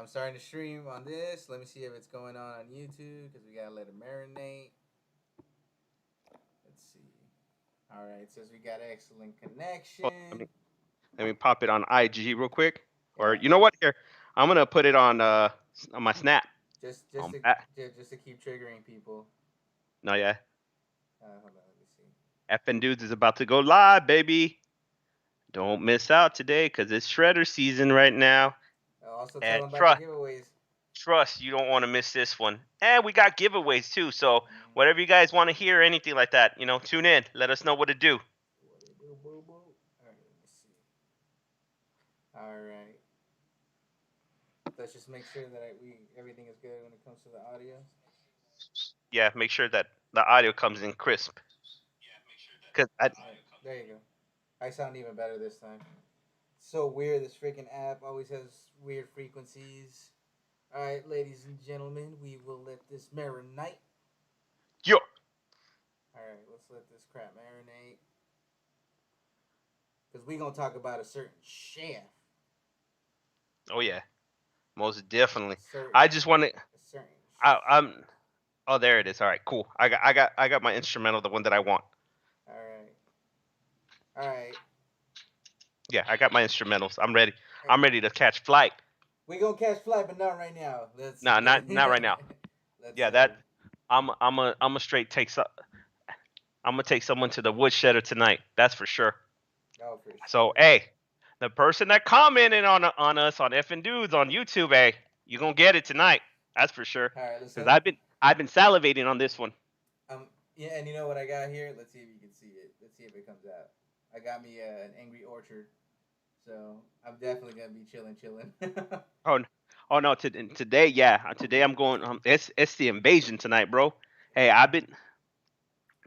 I'm starting to stream on this. Let me see if it's going on YouTube because we gotta let it marinate. Let's see. All right, it says we got excellent Hold on, connection. let me pop it on IG real quick. Or Yeah, you know what? Here, I'm gonna put it on my Snap. just just On to back. just to keep triggering people. No, yeah. Hold on, let me see. FN Dudes is about to go live, baby. Don't miss out today because it's Shredder season right now. Also tell And them about the giveaways. trust, you don't want to miss this one. And we got giveaways too. So Mm-hmm. whatever you guys want to hear, anything like that, tune in. Let us know what to do. What they do, boo boo. All right, let me see. All right, let's just make sure that we everything is good when it comes to the audio. Yeah, make sure that the audio comes in crisp. Cause There you go. I sound even better this time. So weird. This freaking app always has weird frequencies. All right, ladies and gentlemen, we will let this marinate. yo, All right, let's let this crap marinate because we gonna talk about a certain chef, oh yeah, most definitely. a certain, I just want to. a certain. I'm. Oh, there it is. All right, cool. I got my instrumental, the one that I want. All right, all right. Yeah, I got my instrumentals. I'm ready. All right. I'm ready to catch flight. We gonna catch flight, but not right now. Let's Nah, not right now. let's Yeah, that I'm a straight take. I'm gonna take someone to the woodsheder tonight. That's for sure. go for So, sure. hey, the person that commented on us on F and Dudes on YouTube, hey, you gonna get it tonight. That's for sure. All right, let's Cause I've been salivating on this one. yeah, and you know what I got here? Let's see if you can see it. Let's see if it comes out. I got me an angry orchard, so I'm definitely gonna be chilling. Oh, oh no, today, yeah, today I'm going. It's the invasion tonight, bro. Hey,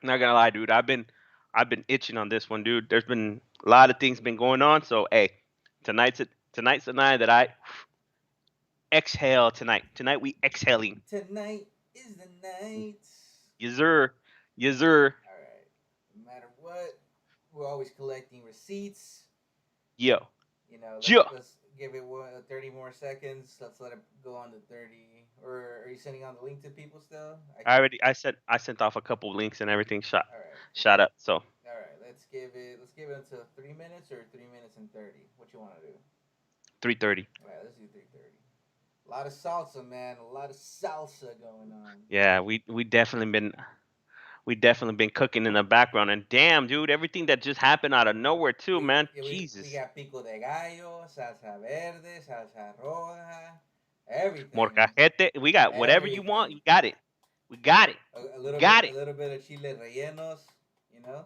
not gonna lie, dude. I've been itching on this one, dude. There's been a lot of things been going on. So, hey, tonight's tonight's the night that I exhale tonight. Tonight we exhaling. Tonight is the night. Yes, sir. Yes, sir. All right. No matter what, we're always collecting receipts. Yo. You know, Yeah. let's give it 30 more seconds. Let's let it go on to 30. Or are you sending on the link to people still? I can. I sent off a couple of links and everything. Shot All right. shot up. So All right. Let's give it until 3 minutes or 3 minutes and 30. What you want to do? 3:30. All right. Let's do 3:30. A lot of salsa, man. A lot of salsa going on. Yeah, we definitely been cooking in the background. And damn, dude, everything that just happened out of nowhere too, man. We Jesus. got pico de gallo, salsa verde, salsa roja, everything, Morcajete. We got whatever you want. everything. You got it. We got it. A We little bit, got a it. little bit of chile rellenos, you know.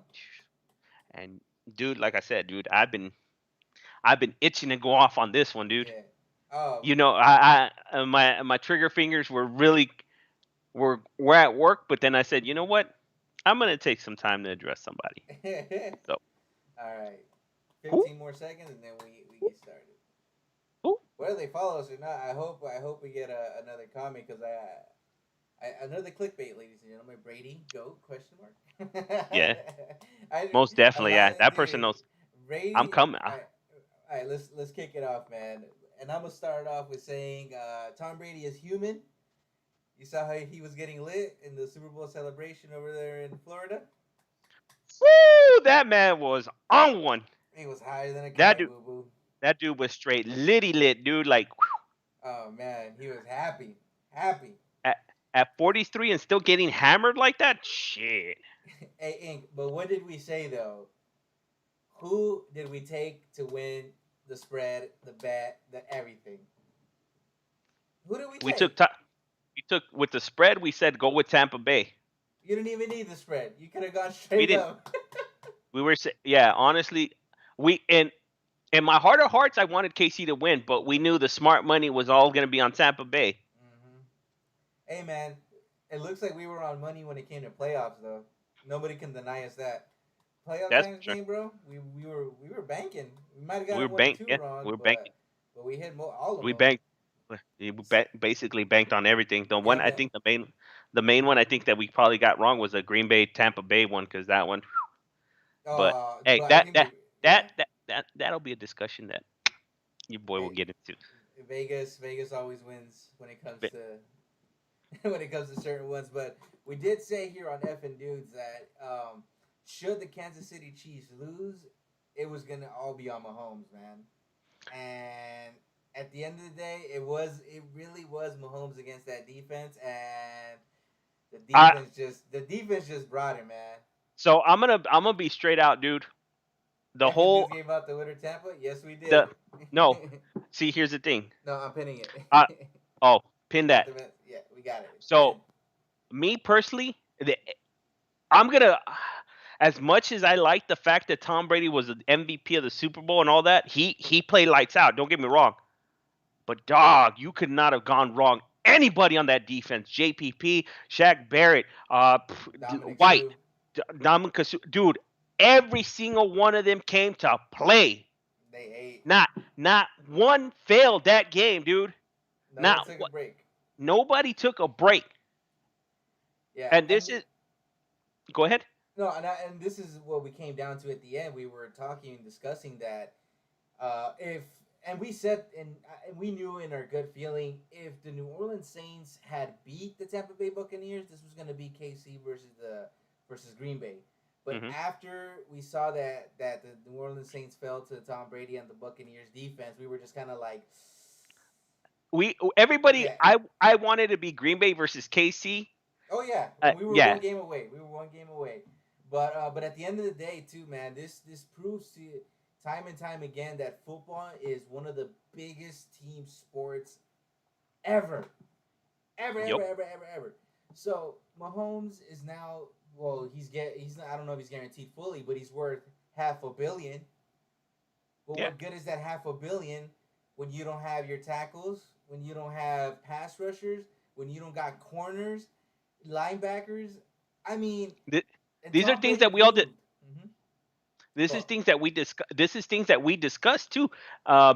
And dude, like I said, dude, I've been itching to go off on this one, dude. Yeah. Oh. My trigger fingers were at work, but then I said, you know what? I'm gonna take some time to address somebody. So, All right. who, 15 more seconds and then we get started. who? Whether they follow us or not, I hope we get another comment because another clickbait, ladies and gentlemen. Brady, G.O.A.T? Question mark. Yeah, I most a definitely. lot, Yeah, that person dude. knows. I'm Brady. coming. All right. Let's kick it off, man. And I'm gonna start off with saying Tom Brady is human. You saw how he was getting lit in the Super Bowl celebration over there in Florida. Woo! That man was on one. He was higher than a That kite, dude. boo boo. That dude was straight litty lit, dude. Like Oh man, he was happy, happy. at, at 43 and still getting hammered like that. Shit. Hey, Ink. But what did we say though? Who did we take to win the spread, the bet, the everything? Who did we We take? took ti we took with the spread. We said go with Tampa Bay. You didn't even need the spread. You could have gone We straight didn't. up. Yeah. Honestly, we in my heart of hearts, I wanted KC to win, but we knew the smart money was all gonna be on Tampa Bay. Mm-hmm. Hey man, it looks like we were on money when it came to playoffs though. Nobody can deny us that. Playoff That's for times sure. game, bro. We were banking. We might have We were gotten one or bank. two Yeah, wrong, we were banking. but we hit all of We them. banked. Basically banked on everything. The Yeah, one I think the main one I think that we probably got wrong was the Green Bay Tampa Bay one because that one. But hey, but I that think that we yeah. that that that that'll be a discussion that your boy will It, get into. Vegas always wins when it comes But to when it comes to certain ones. But we did say here on F and Dudes that should the Kansas City Chiefs lose, it was gonna all be on Mahomes, man. And at the end of the day, it really was Mahomes against that defense, and I the defense just brought it, man. so I'm gonna be straight out, dude. The F and whole Dudes gave out the winner Tampa. Yes, we the did. no. See, here's the thing. No, I'm pinning it. I oh pin that. Sentiments. Yeah, we got it. So Pin. me personally, I'm gonna. As much as I like the fact that Tom Brady was the MVP of the Super Bowl and all that, he played lights out. Don't get me wrong, but dog, you could not have gone wrong. Anybody on that defense, JPP, Shaq Barrett, Dominic White, Sue. Dominic, dude, every single one of them came to play. They ate. Not one failed that game, dude. No one Not took a break. nobody took a break. Yeah, And and this is go ahead. no, and this is what we came down to at the end. We were talking and discussing that if and we said and we knew in our gut feeling if the New Orleans Saints had beat the Tampa Bay Buccaneers, this was going to be KC versus Green Bay. But Hmm. after we saw that the New Orleans Saints fell to Tom Brady and the Buccaneers defense, we were just kind of like, We everybody yeah, I wanted to be Green Bay versus KC. oh yeah, and we were one Yeah. game away. We were one game away. But at the end of the day, too, man, this proves to you time and time again that football is one of the biggest team sports ever, ever, Yep. ever, ever, ever, ever. So Mahomes is now well, he's not, I don't know if he's guaranteed fully, but he's worth half a billion. But Yeah. what good is that half a billion when you don't have your tackles, when you don't have pass rushers, when you don't got corners, linebackers? I mean, Th- and these are Tom things Brady that we all did. proved. Mm-hmm. This is Go. things that we discuss. This is things that we discussed too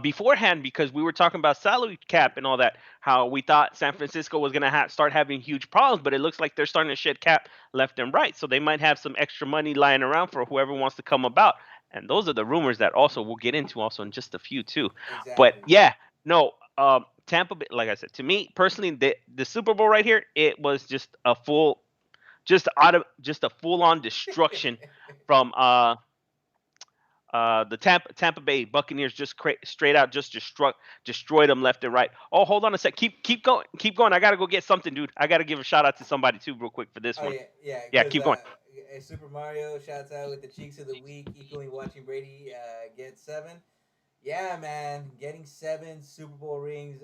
beforehand because we were talking about salary cap and all that. How we thought San Francisco was going to start having huge problems, but it looks like they're starting to shed cap left and right. So they might have some extra money lying around for whoever wants to come about. And those are the rumors that also we'll get into also in just a few too. But Exactly. yeah, no, Tampa Bay, like I said, to me personally, the Super Bowl right here, it was just a just a full on destruction from the Tampa Bay Buccaneers just straight out just destroyed them left and right. Oh, hold on a sec. Keep going. Keep going. I gotta go get something, dude. I gotta give a shout out to somebody too, real quick for this Oh one. yeah, yeah. Yeah, Because keep going. Super Mario shouts out with the cheeks of the week, equally watching Brady get seven. Yeah, man, getting seven Super Bowl rings.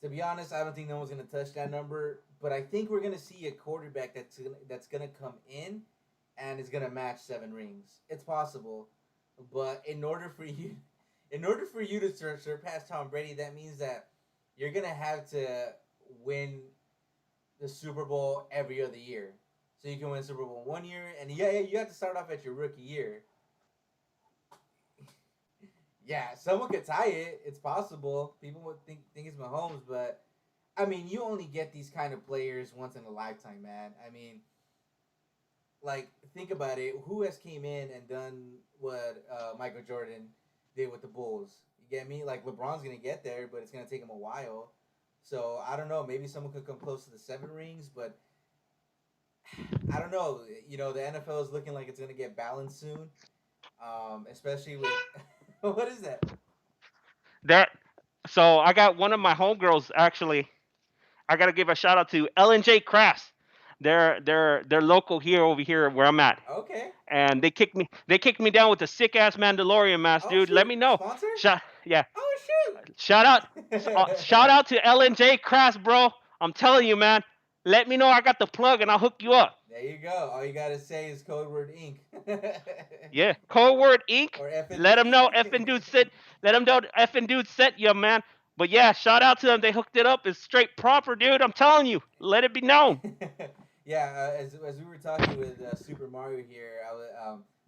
To be honest, I don't think no one's gonna touch that number, but I think we're gonna see a quarterback that's gonna come in and is gonna match seven rings. It's possible, but in order for you to surpass Tom Brady, that means that you're gonna have to win the Super Bowl every other year. So you can win Super Bowl one year, and yeah, you have to start off at your rookie year. Yeah, someone could tie it. It's possible. People would think it's Mahomes, but I mean, you only get these kind of players once in a lifetime, man. I mean, like think about it. Who has came in and done what Michael Jordan did with the Bulls? You get me? Like LeBron's gonna get there, but it's gonna take him a while. So I don't know. Maybe someone could come close to the seven rings, but I don't know. You know, the NFL is looking like it's gonna get balanced soon. Especially with what is that? That so I got one of my homegirls actually. I gotta give a shout out to L&J Crafts. They're local here over here where I'm at. Okay. And they kicked me down with a sick ass Mandalorian mask, Oh dude. Let shoot, me know. sponsor? Yeah, Oh shout out, shoot. shout out to L&J Crafts, bro. I'm telling you, man. Let me know I got the plug and I'll hook you up. There you go. All you gotta say is code word ink. Yeah, code word Inc. Or F and Let them dudes. know effing dude sent. Let them know effing dude sent you, man. But yeah, shout out to them. They hooked it up. It's straight proper, dude. I'm telling you. Let it be known. Yeah, as we were talking with Super Mario here,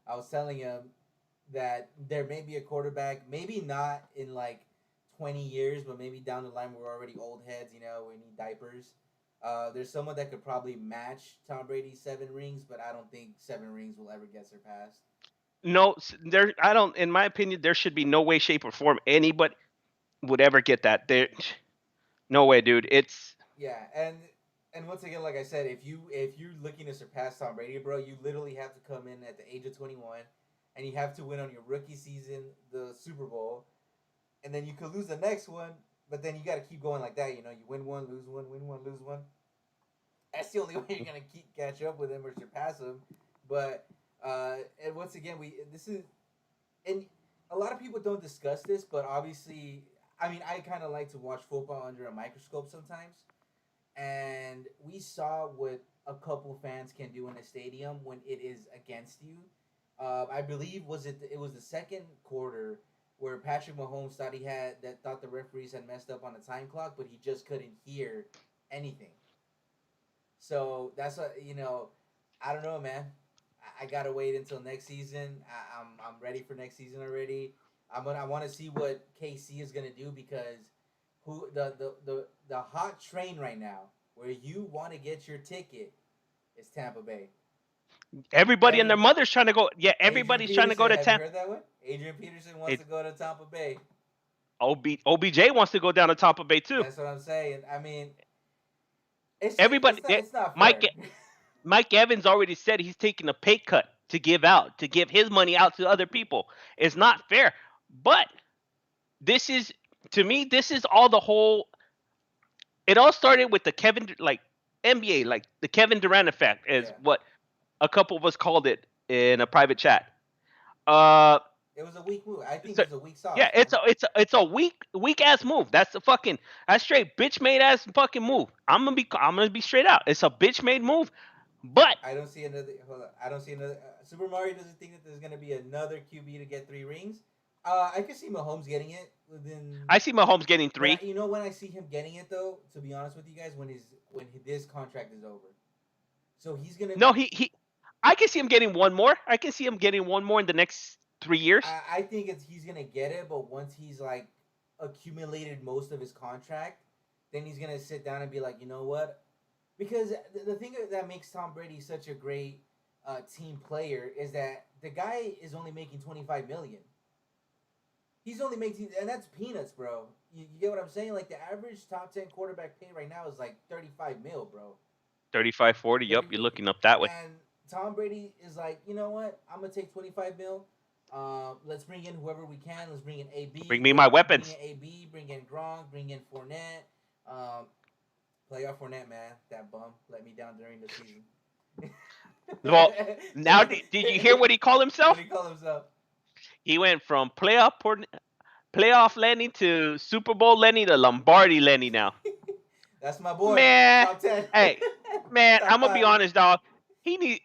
I was telling him that there may be a quarterback, maybe not in like 20 years, but maybe down the line we're already old heads, you know, we need diapers. There's someone that could probably match Tom Brady's seven rings, but I don't think seven rings will ever get surpassed. No, there. I don't. In my opinion, there should be no way, shape, or form anybody. would ever get that. There, no way, dude. It's Yeah, and once again, like I said, if you're looking to surpass Tom Brady, bro, you literally have to come in at the age of 21, and you have to win on your rookie season the Super Bowl, and then you could lose the next one, but then you got to keep going like that. You know, you win one, lose one, win one, lose one. That's the only way you're gonna keep catch up with him or surpass him. But and once again, we this is and a lot of people don't discuss this, but obviously, I mean, I kind of like to watch football under a microscope sometimes, and we saw what a couple fans can do in a stadium when it is against you. I believe it was the second quarter where Patrick Mahomes thought the referees had messed up on the time clock, but he just couldn't hear anything. So that's what you know. I don't know, man. I gotta wait until next season. I'm ready for next season already. I want to see what KC is gonna do because who the hot train right now where you want to get your ticket is Tampa Bay. everybody and their Everybody, mother's trying to go. Yeah, Adrian everybody's trying to go Peterson. to Have you Tampa. heard that one? Adrian Peterson wants It to go to Tampa Bay. OBJ wants to go down to Tampa Bay too. That's what I'm saying. I mean, it's just Everybody, it's not Mike fair. Mike Evans already said he's taking a pay cut to give his money out to other people. It's not fair. But this is to me, this is all the whole. It all started with the NBA, like the Kevin Durant effect, is Yeah, what a couple of us called it in a private chat. Uh, it was a weak move. I think so, it was a weak yeah, sauce, man. it's a weak ass move. That's straight bitch made ass fucking move. I'm gonna be straight out. It's a bitch made move, but I don't see another. Hold on. I don't see another. Super Mario doesn't think that there's gonna be another QB to get 3 rings. I could see Mahomes getting it within. I see Mahomes getting three. You know when I see him getting it though, to be honest with you guys, when this contract is over, so he's gonna. No, he. I can see him getting one more. I can see him getting one more in the next 3 years. I think he's gonna get it, but once he's like accumulated most of his contract, then he's gonna sit down and be like, you know what? Because the thing that makes Tom Brady such a great team player is that the guy is only making 25 million. He's only making, and that's peanuts, bro. You get what I'm saying? Like the average top 10 quarterback pay right now is like 35 mil, bro. 35, 40. 30, Yup, you're looking up that way. and Tom Brady is like, you know what? I'm gonna take 25 mil. Let's bring in whoever we can. Let's bring in AB. Bring me my Bring in weapons. AB. Bring in Gronk. Bring in Fournette. Um, Playoff Fournette, man. That bum let me down during the season. Well, now did you hear what he called What himself? do you call himself? He went from playoff Lenny to Super Bowl Lenny to Lombardi Lenny now. That's my boy. Man, Top 10. hey, man, Top I'm gonna be 5. honest, dog. He need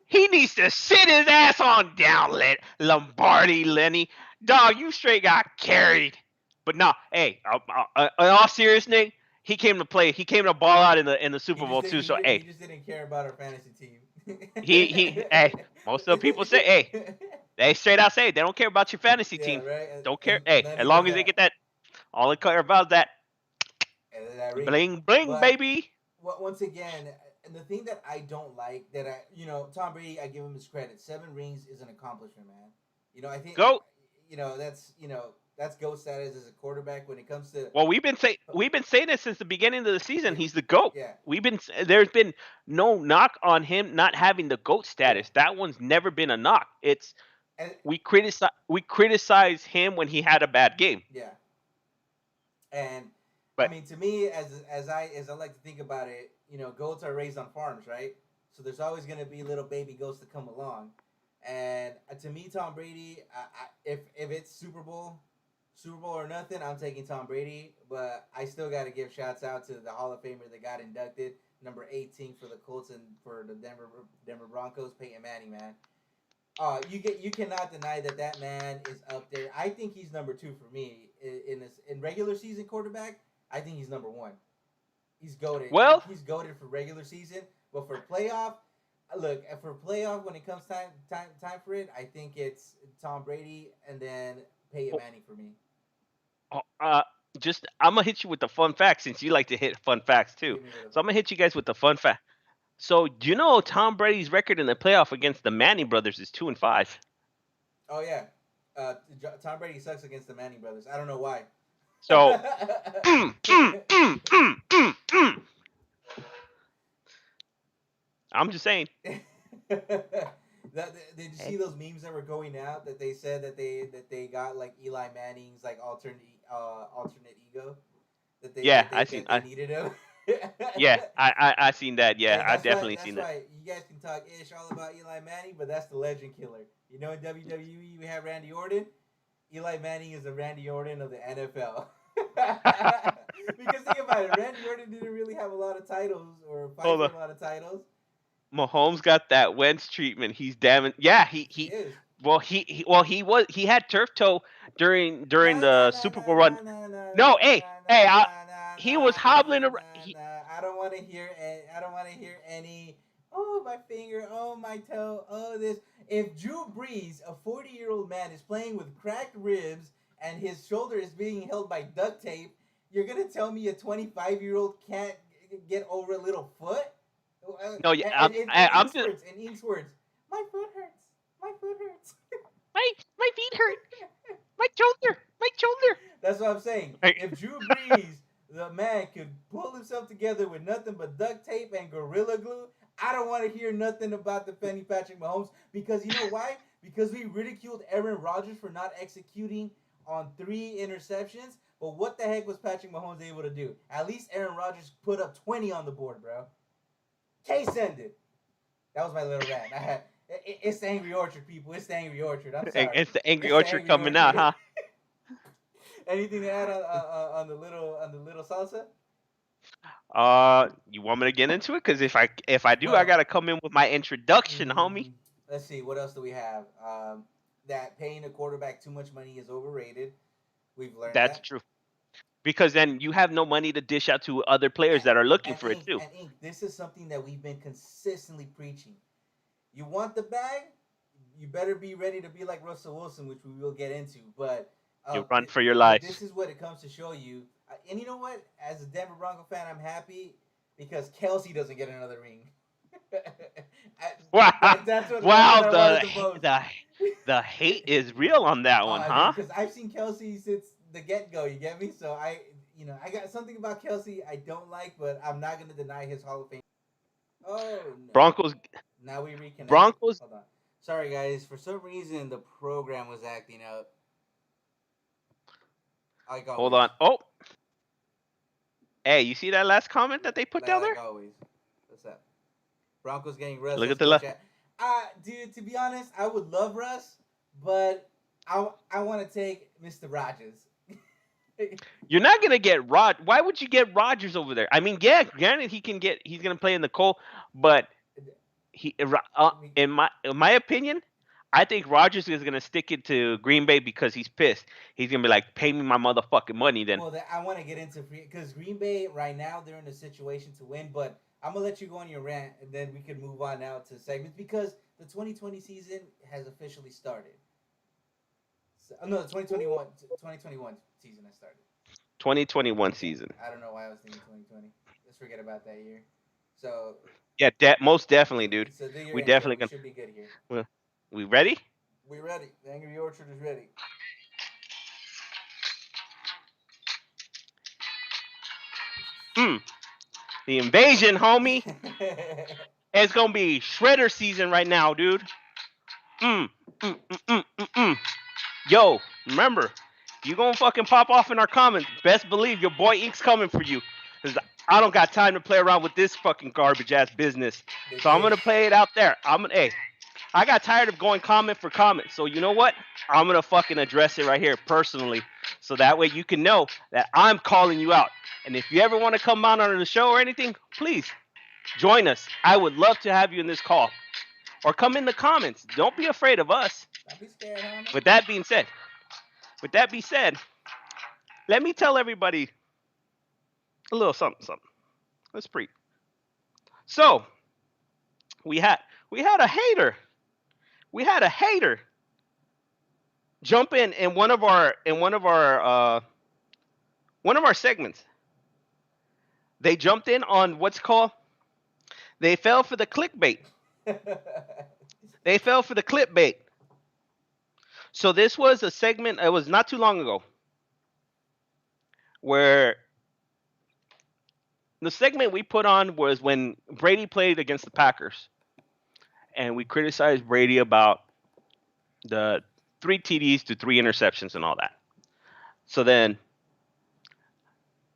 he needs to sit his ass on down, Lombardi Lenny. Dog, you straight got carried. But no, hey, in all seriousness, he came to play. He came to ball out in the Super Bowl too. So He hey, just didn't care about our fantasy team. hey, most of the people say, hey, they straight out say they don't care about your fantasy Yeah, team. right. Don't care. And Hey, none as of us long as they that. get that, all they care about is that That ring. bling bling, But baby. once again, and the thing that I don't like that Tom Brady, I give him his credit. 7 rings is an accomplishment, man. I think, Go. that's GOAT status as a quarterback when it comes to, Well, we've been saying this since the beginning of the season. He's the goat. yeah, There's been no knock on him not having the goat yeah, status. That one's never been a knock. It's and we criticize him when he had a bad game. yeah, and I But mean, to me, as I like to think about it, goats are raised on farms, right? So there's always gonna be little baby goats to come along, and to me, Tom Brady, if it's Super Bowl or nothing, I'm taking Tom Brady, but I still got to give shouts out to the Hall of Famer that got inducted, number 18 for the Colts and for the Denver Broncos, Peyton Manning, man. You cannot deny that man is up there. I think he's number 2 for me in regular season quarterback. I think he's number 1. He's goaded. well, He's goaded for regular season, but for playoff, look for playoff when it comes time for it. I think it's Tom Brady and then Peyton Manning for me. uh, just I'm gonna hit you with the fun facts since you like to hit fun facts too. Give me the So I'm gonna hit you guys with the fun fact. So do you know Tom Brady's record in the playoff against the Manning brothers is 2-5? Oh yeah, Tom Brady sucks against the Manning brothers. I don't know why. So, mm, mm, mm, mm, mm, mm. I'm just saying. Did you see Hey. those memes that were going out that they said that they got like Eli Manning's like alternate ego that they Yeah, that I they seen. that they needed him. Yeah, I seen that. Yeah, Hey, I that's why definitely that's seen that. why you guys can talk ish all about Eli Manning, but that's the legend killer. You know, in WWE we have Randy Orton. Eli Manning is the Randy Orton of the NFL. Because think about it, Randy Orton didn't really have a lot of titles or fight Hold for on. a lot of titles. Mahomes got that Wentz treatment. He's damn. Yeah, He is. he had turf toe during Nah, nah, the nah, Super nah, Bowl run. nah, nah, nah, No, hey, nah, hey, nah, nah, nah, he was nah, nah, hobbling around. nah, nah. I don't want to hear. I don't want to hear any. Oh, my finger. Oh, my toe. Oh, this. If Drew Brees, a 40-year-old man, is playing with cracked ribs and his shoulder is being held by duct tape, you're gonna tell me a 25-year-old can't get over a little foot? No, yeah, In I'm Ink's just words, in Ink's words, my foot hurts. My foot hurts. my feet hurt. My shoulder. That's what I'm saying. Right. If Drew Brees, the man, could pull himself together with nothing but duct tape and gorilla glue, I don't want to hear nothing about defending Patrick Mahomes because you know why? Because we ridiculed Aaron Rodgers for not executing on 3 interceptions. But what the heck was Patrick Mahomes able to do? At least Aaron Rodgers put up 20 on the board, bro. Case ended. That was my little rant. It's the Angry Orchard, people. It's the Angry Orchard. I'm sorry. It's the Angry It's the Orchard Angry coming out, Orchard. huh? Anything to add on the little salsa? You want me to get into it? Because if I do, I Well, gotta come in with my introduction, homie. mm, let's see. What else do we have? That paying a quarterback too much money is overrated. We've learned That's that. true. Because then you have no money to dish out to other players that are looking And for it too. Ink, this is something that we've been consistently preaching. You want the bag, you better be ready to be like Russell Wilson, which we will get into. But You run for your but life. this is what it comes to show you. And you know what? As a Denver Bronco fan, I'm happy because Kelsey doesn't get another ring. Wow, That's what wow. I wanted the most. The hate is real on that one, Dude, huh? because I've seen Kelsey since the get go. You get me? So I got something about Kelsey I don't like, but I'm not gonna deny his Hall of Fame. Oh no! Broncos, Now we reconnected. Broncos. Hold on. Sorry guys. For some reason the program was acting out. Like Hold always. on. Oh, hey, you see that last comment that they put down Like there? always. What's up? Broncos getting Look Russell's at the coach left. at. Dude. To be honest, I would love Russ, but I want to take Mr. Rogers. You're not gonna get Rod. Why would you get Rodgers over there? I mean, yeah, granted he can get. He's gonna play in the Cole, but in my opinion, I think Rodgers is gonna stick it to Green Bay because he's pissed. He's gonna be like, pay me my motherfucking money then. Well, I want to get into free because Green Bay right now they're in a situation to win. But I'm gonna let you go on your rant, and then we can move on now to segments because the 2020 season has officially started. So, no, the 2021 season has started. 2021 Okay, season. I don't know why I was thinking 2020. Let's forget about that year. So, Yeah, most definitely, dude. so do your We intro. definitely We gonna. should be good here. Well, we ready? We ready. The Angry Orchard is ready. Mm. The invasion, homie. It's gonna be shredder season right now, dude. Mm. Mm. Mm. Mm. Mm. Mm. Yo, remember, you gonna fucking pop off in our comments. Best believe your boy Ink's coming for you. Cause I don't got time to play around with this fucking garbage ass business. They So I'm did. gonna play it out there. Hey, I got tired of going comment for comment. So you know what? I'm gonna fucking address it right here personally. So that way you can know that I'm calling you out. And if you ever want to come on the show or anything, please join us. I would love to have you in this call. Or come in the comments. Don't be afraid of us. Don't be scared, homie. With that being said, with that being said, let me tell everybody a little something, something. Let's pre. So we had we had a hater. We had a hater jump in one of our segments. They jumped in on what's called. They fell for the clickbait. They fell for the clickbait. So this was a segment. It was not too long ago. where the segment we put on was when Brady played against the Packers, and we criticized Brady about the 3 TDs to 3 interceptions and all that. So then,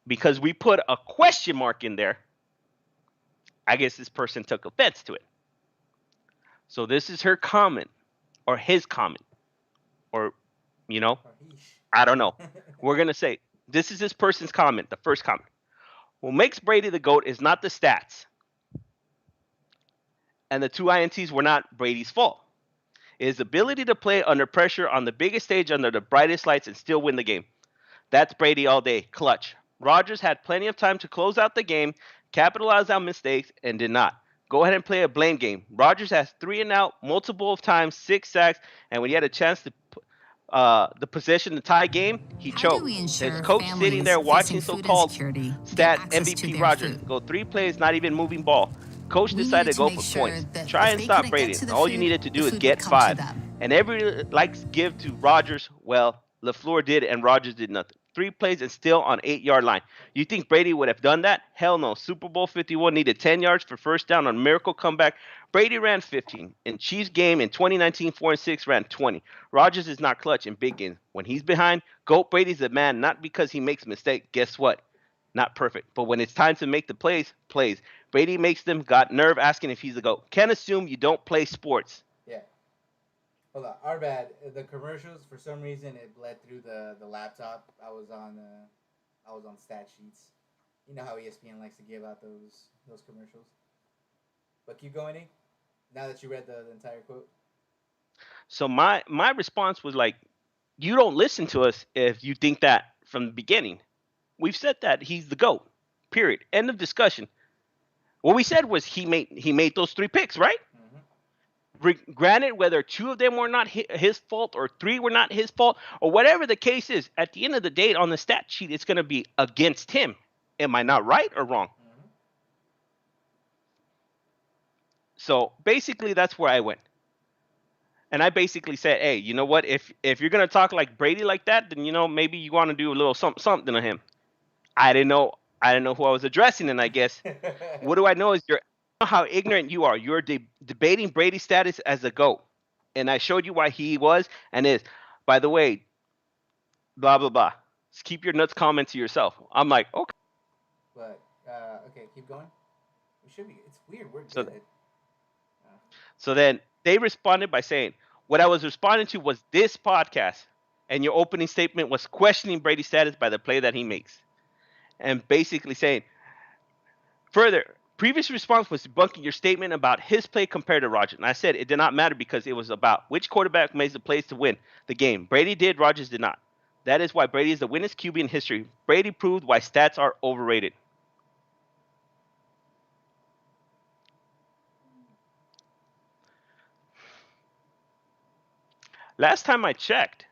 because we put a question mark in there, I guess this person took offense to it. So this is her comment, or his comment, or, you know, I don't know. We're going to say, this is this person's comment, the first comment. What makes Brady the GOAT is not the stats. And the 2 INTs were not Brady's fault. It is the ability to play under pressure on the biggest stage under the brightest lights and still win the game. That's Brady all day. Clutch. Rodgers had plenty of time to close out the game, capitalize on mistakes, and did not. Go ahead and play a blame game. Rodgers has 3 and out multiple times, 6 sacks, and when he had a chance to the possession to tie game, he choked. His coach sitting there watching so-called stat MVP Rodgers go 3 plays, not even moving ball. Coach decided to go for points. Try and stop Brady. All you needed to do is get 5. And everybody likes give to Rodgers. Well, LaFleur did, and Rodgers did nothing. 3 plays and still on 8-yard line. You think Brady would have done that? Hell no. Super Bowl 51 needed 10 yards for first down on miracle comeback. Brady ran 15. In Chiefs game in 2019, 4-6 ran 20. Rodgers is not clutch in big games. When he's behind, GOAT Brady's the man, not because he makes a mistake. Guess what? Not perfect. But when it's time to make the plays, plays. Brady makes them, got nerve asking if he's the GOAT. Can't assume you don't play sports. Yeah. Hold on, our bad. The commercials, for some reason, it bled through the laptop. I was on stat sheets. You know how ESPN likes to give out those commercials. But keep going, Nick. Now that you read the entire quote. So my response was like, you don't listen to us if you think that from the beginning. We've said that he's the GOAT. Period. End of discussion. What we said was he made those 3 picks, right? Granted, whether 2 of them were not his fault or 3 were not his fault or whatever the case is, at the end of the day on the stat sheet, it's going to be against him. Am I not right or wrong? So basically, that's where I went. And I basically said, hey, you know what? If you're going to talk like Brady like that, then, you know, maybe you want to do a little something to him. I didn't know who I was addressing, and I guess what do I know is how ignorant you are. You're debating Brady's status as a GOAT. And I showed you why he was and is. By the way, blah, blah, blah. Just keep your nuts comment to yourself. I'm like, okay. But, okay, keep going. We should be. It's weird. We're So, good. so then they responded by saying, what I was responding to was this podcast. And your opening statement was questioning Brady's status by the play that he makes. And basically saying, further, previous response was debunking your statement about his play compared to Rodgers. And I said it did not matter because it was about which quarterback makes the plays to win the game. Brady did, Rodgers did not. That is why Brady is the winningest QB in history. Brady proved why stats are overrated. Last time I checked,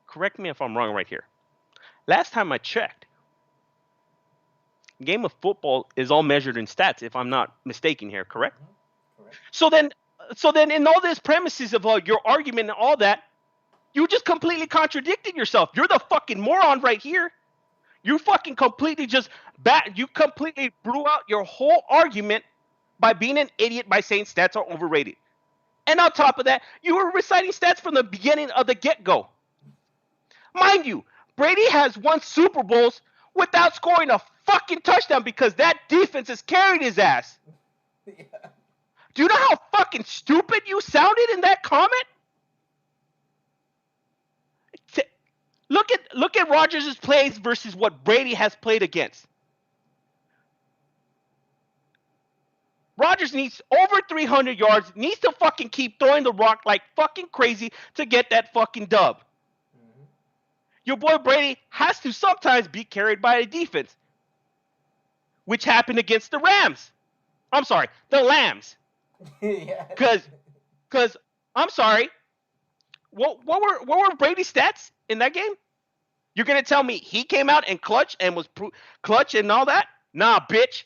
correct me if I'm wrong right here. Last time I checked, game of football is all measured in stats, if I'm not mistaken here, correct? Correct. So then in all this premises of your argument and all that, you just completely contradicted yourself. You're the fucking moron right here. You fucking completely you completely blew out your whole argument by being an idiot by saying stats are overrated. And on top of that, you were reciting stats from the beginning of the get-go. Mind you, Brady has won Super Bowls without scoring a fucking touchdown because that defense has carried his ass. Yeah. Do you know how fucking stupid you sounded in that comment? Look at Rodgers' plays versus what Brady has played against. Rodgers needs over 300 yards, needs to fucking keep throwing the rock like fucking crazy to get that fucking dub. Mm-hmm. Your boy Brady has to sometimes be carried by a defense, which happened against the Rams. I'm sorry, the Lambs. Because I'm sorry, what were Brady's stats in that game? You're gonna tell me he came out and clutch and was clutch and all that? Nah, bitch.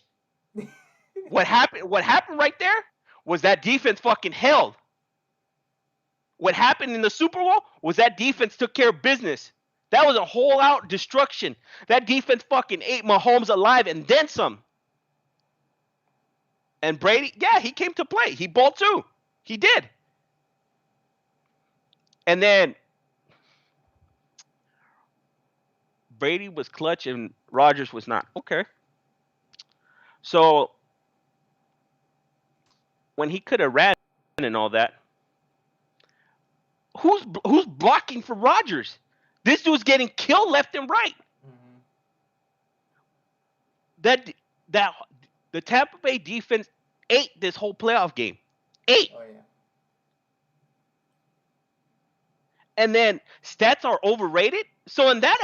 What happened right there was that defense fucking held. What happened in the Super Bowl was that defense took care of business. That was a whole out destruction. That defense fucking ate Mahomes alive and then some. And Brady, yeah, he came to play. He balled too. He did. And then Brady was clutch and Rodgers was not. Okay. So when he could have ran and all that, who's blocking for Rodgers? This dude's getting killed left and right. Mm-hmm. That that the Tampa Bay defense ate this whole playoff game. Ate. Oh yeah. And then stats are overrated. So in that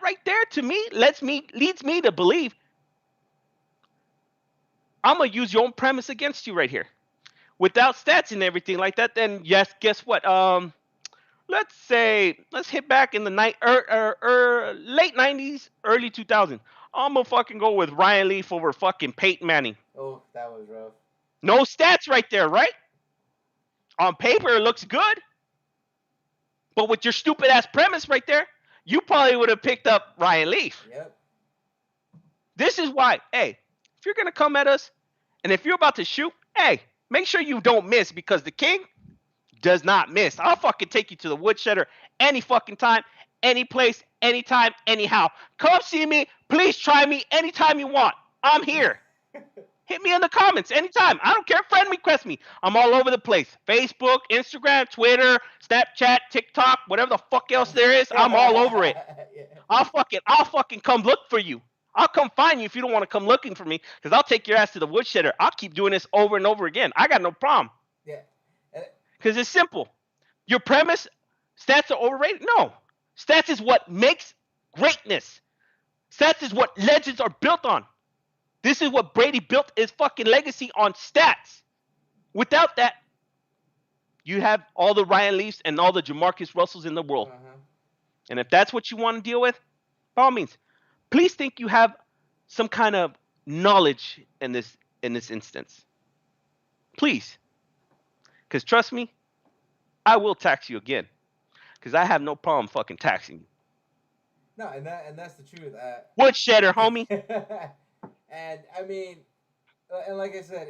right there to me leads me to believe I'm gonna use your own premise against you right here. Without stats and everything like that, then yes, guess what? Let's hit back in the late '90s, early 2000s. I'm gonna fucking go with Ryan Leaf over fucking Peyton Manning. Oh, that was rough. No stats right there, right? On paper, it looks good, but with your stupid ass premise right there, you probably would have picked up Ryan Leaf. Yep. This is why, hey, if you're gonna come at us, and if you're about to shoot, hey, make sure you don't miss because the king does not miss. I'll fucking take you to the woodshedder any fucking time, any place, anytime, anyhow. Come see me. Please try me anytime you want. I'm here. Hit me in the comments anytime. I don't care. Friend request me. I'm all over the place. Facebook, Instagram, Twitter, Snapchat, TikTok, whatever the fuck else there is. I'm all over it. Yeah. I'll fucking come look for you. I'll come find you if you don't want to come looking for me, because I'll take your ass to the woodshedder. I'll keep doing this over and over again. I got no problem. Yeah. Because it's simple. Your premise, stats are overrated? No. Stats is what makes greatness. Stats is what legends are built on. This is what Brady built his fucking legacy on, stats. Without that, you have all the Ryan Leafs and all the Jamarcus Russells in the world. Uh-huh. And if that's what you want to deal with, by all means, please think you have some kind of knowledge in this instance. Please. Because trust me, I will tax you again. Because I have no problem fucking taxing you. No, and that's the truth. Woodshedder, homie. And I mean, and like I said,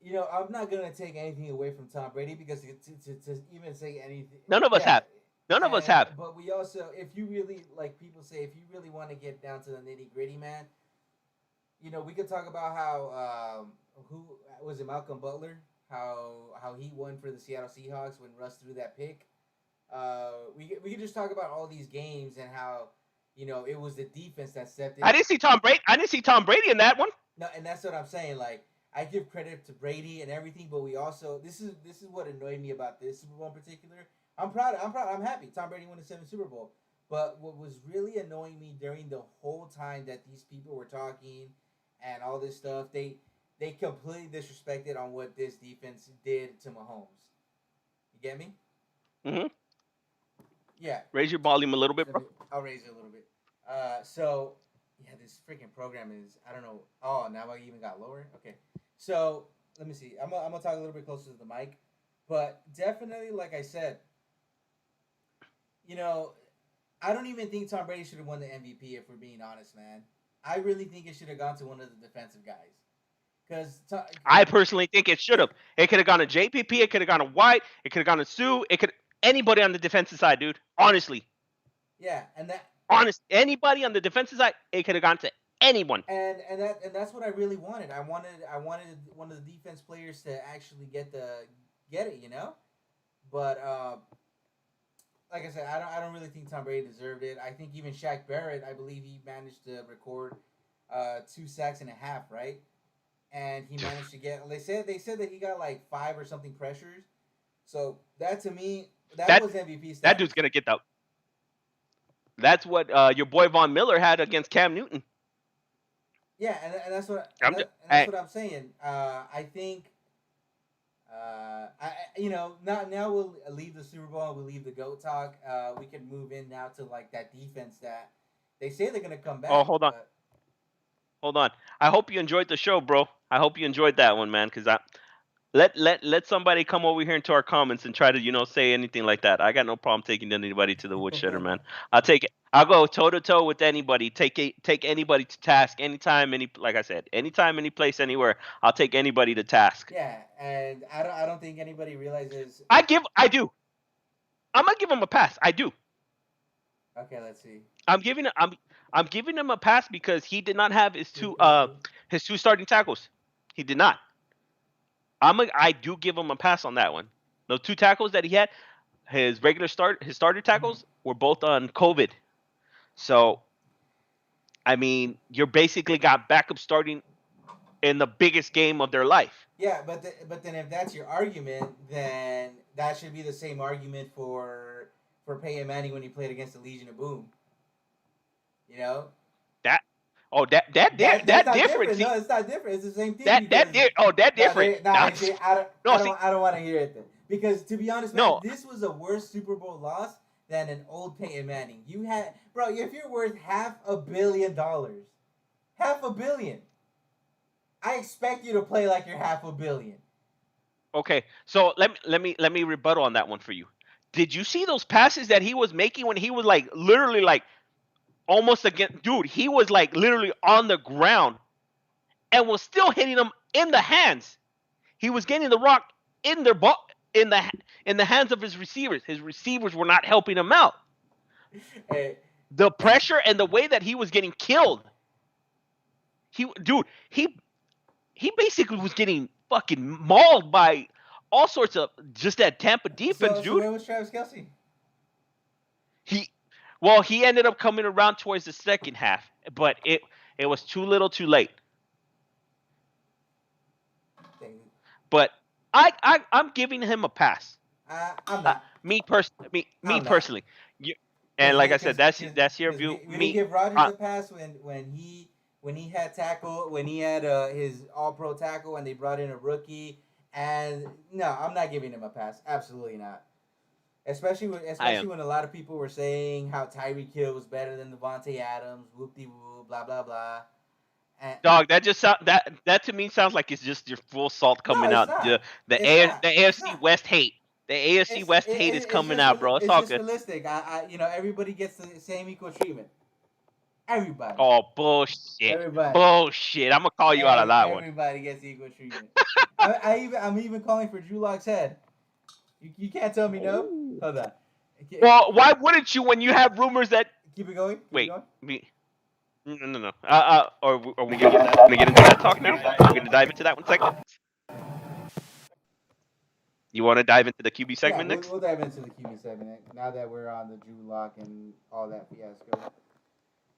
I'm not gonna take anything away from Tom Brady because to even say anything, None of us have. None of us have. But we also, if you really like people say, if you really want to get down to the nitty gritty, man, we could talk about how who was it, Malcolm Butler, how he won for the Seattle Seahawks when Russ threw that pick. We could just talk about all these games and how it was the defense that stepped in. I didn't see Tom Brady in that one. No, and that's what I'm saying. Like, I give credit to Brady and everything, but we also this is what annoyed me about this Super Bowl in particular. I'm proud. I'm happy. Tom Brady won the 7th Super Bowl. But what was really annoying me during the whole time that these people were talking and all this stuff, they completely disrespected on what this defense did to Mahomes. You get me? Mm-hmm. Yeah. Raise your volume a little bit, bro. I'll raise it a little bit. So yeah, this freaking program is, I don't know. Oh, now I even got lower. Okay. So let me see. I'm gonna talk a little bit closer to the mic, but definitely, like I said, I don't even think Tom Brady should have won the MVP. If we're being honest, man, I really think it should have gone to one of the defensive guys. Because I personally think it should have. It could have gone to JPP. It could have gone to White. It could have gone to Sue. It could anybody on the defensive side, dude. Honestly. Yeah, and anybody on the defensive side, it could have gone to anyone. And that's what I really wanted. I wanted one of the defense players to actually get it, But like I said, I don't really think Tom Brady deserved it. I think even Shaq Barrett, I believe he managed to record 2 sacks and a half, right? And he managed to get. They said that he got like 5 or something pressures. So that to me, that was MVP status. That dude's gonna get that. That's what your boy Von Miller had against Cam Newton. Yeah, and that's what what I'm saying. I think. Now we'll leave the Super Bowl. We'll leave the GOAT talk. We can move in now to like that defense that they say they're gonna come back. Oh, hold on. I hope you enjoyed the show, bro. I hope you enjoyed that one, man. Because Let somebody come over here into our comments and try to say anything like that. I got no problem taking anybody to the woodsheder, man. I'll take it. I'll go toe to toe with anybody. Take anybody to task anytime, like I said, anytime, any place, anywhere. I'll take anybody to task. Yeah, and I don't think anybody realizes. I do. I'm gonna give him a pass. I do. Okay, let's see. I'm giving him a pass because he did not have Super. his two starting tackles. He did not. I do give him a pass on that one. Those two tackles that he had, his starter Mhm. tackles were both on COVID. So I mean, you're basically got backup starting in the biggest game of their life. Yeah, but then if that's your argument, then that should be the same argument for Peyton Manning when he played against the Legion of Boom. You know That oh that's that not different. different. See No, it's not different. It's the same thing because that no, different. see, No, see, I don't want to hear it then. Because to be honest, man, no, this was a worse Super Bowl loss than an old Peyton Manning. You had, bro, if you're worth $500 million, $500 million, I expect you to play like you're $500 million. okay. So let me rebuttal on that one for you. Did you see those passes that he was making when he was like literally like almost against dude? He was like literally on the ground and was still hitting them in the hands. He was getting the rock in their ball in the hands of his receivers. His receivers were not helping him out. Hey, The pressure and the way that he was getting killed. He he basically was getting fucking mauled by all sorts of just that Tampa defense, so dude. where was Travis Kelsey? He well, he ended up coming around towards the second half, but it was too little, too late. But I'm giving him a pass. I'm not. Me I'm not. personally, you, and Because like I said, that's your because view. we didn't give Rodgers Uh, a pass when he had tackle when he had his All Pro tackle and they brought in a rookie, and no, I'm not giving him a pass. Absolutely not. I am Especially when a lot of people were saying how Tyreek Hill was better than Devontae Adams, whoop de woo, blah blah blah. And dog. That just that to me sounds like it's just your full salt no, coming it's out. not. It's not. The It's AFC not. West hate. The AFC West hate is coming out, bro. It's It's all just good. realistic. Everybody gets the same equal treatment. Everybody. Oh bullshit, Everybody. bullshit. I'm gonna call you out on that one. Everybody gets equal treatment. I'm even calling for Drew Lock's head. You can't tell me no. Ooh. Hold on. Well, why wouldn't you when you have rumors that? Keep it going. Keep it Wait, going. me. No. Are we gonna get into that talk now? Are we gonna dive into that one segment? You want to dive into the QB Yeah, segment next? we'll dive into the QB segment now that we're on the Drew Lock and all that fiasco.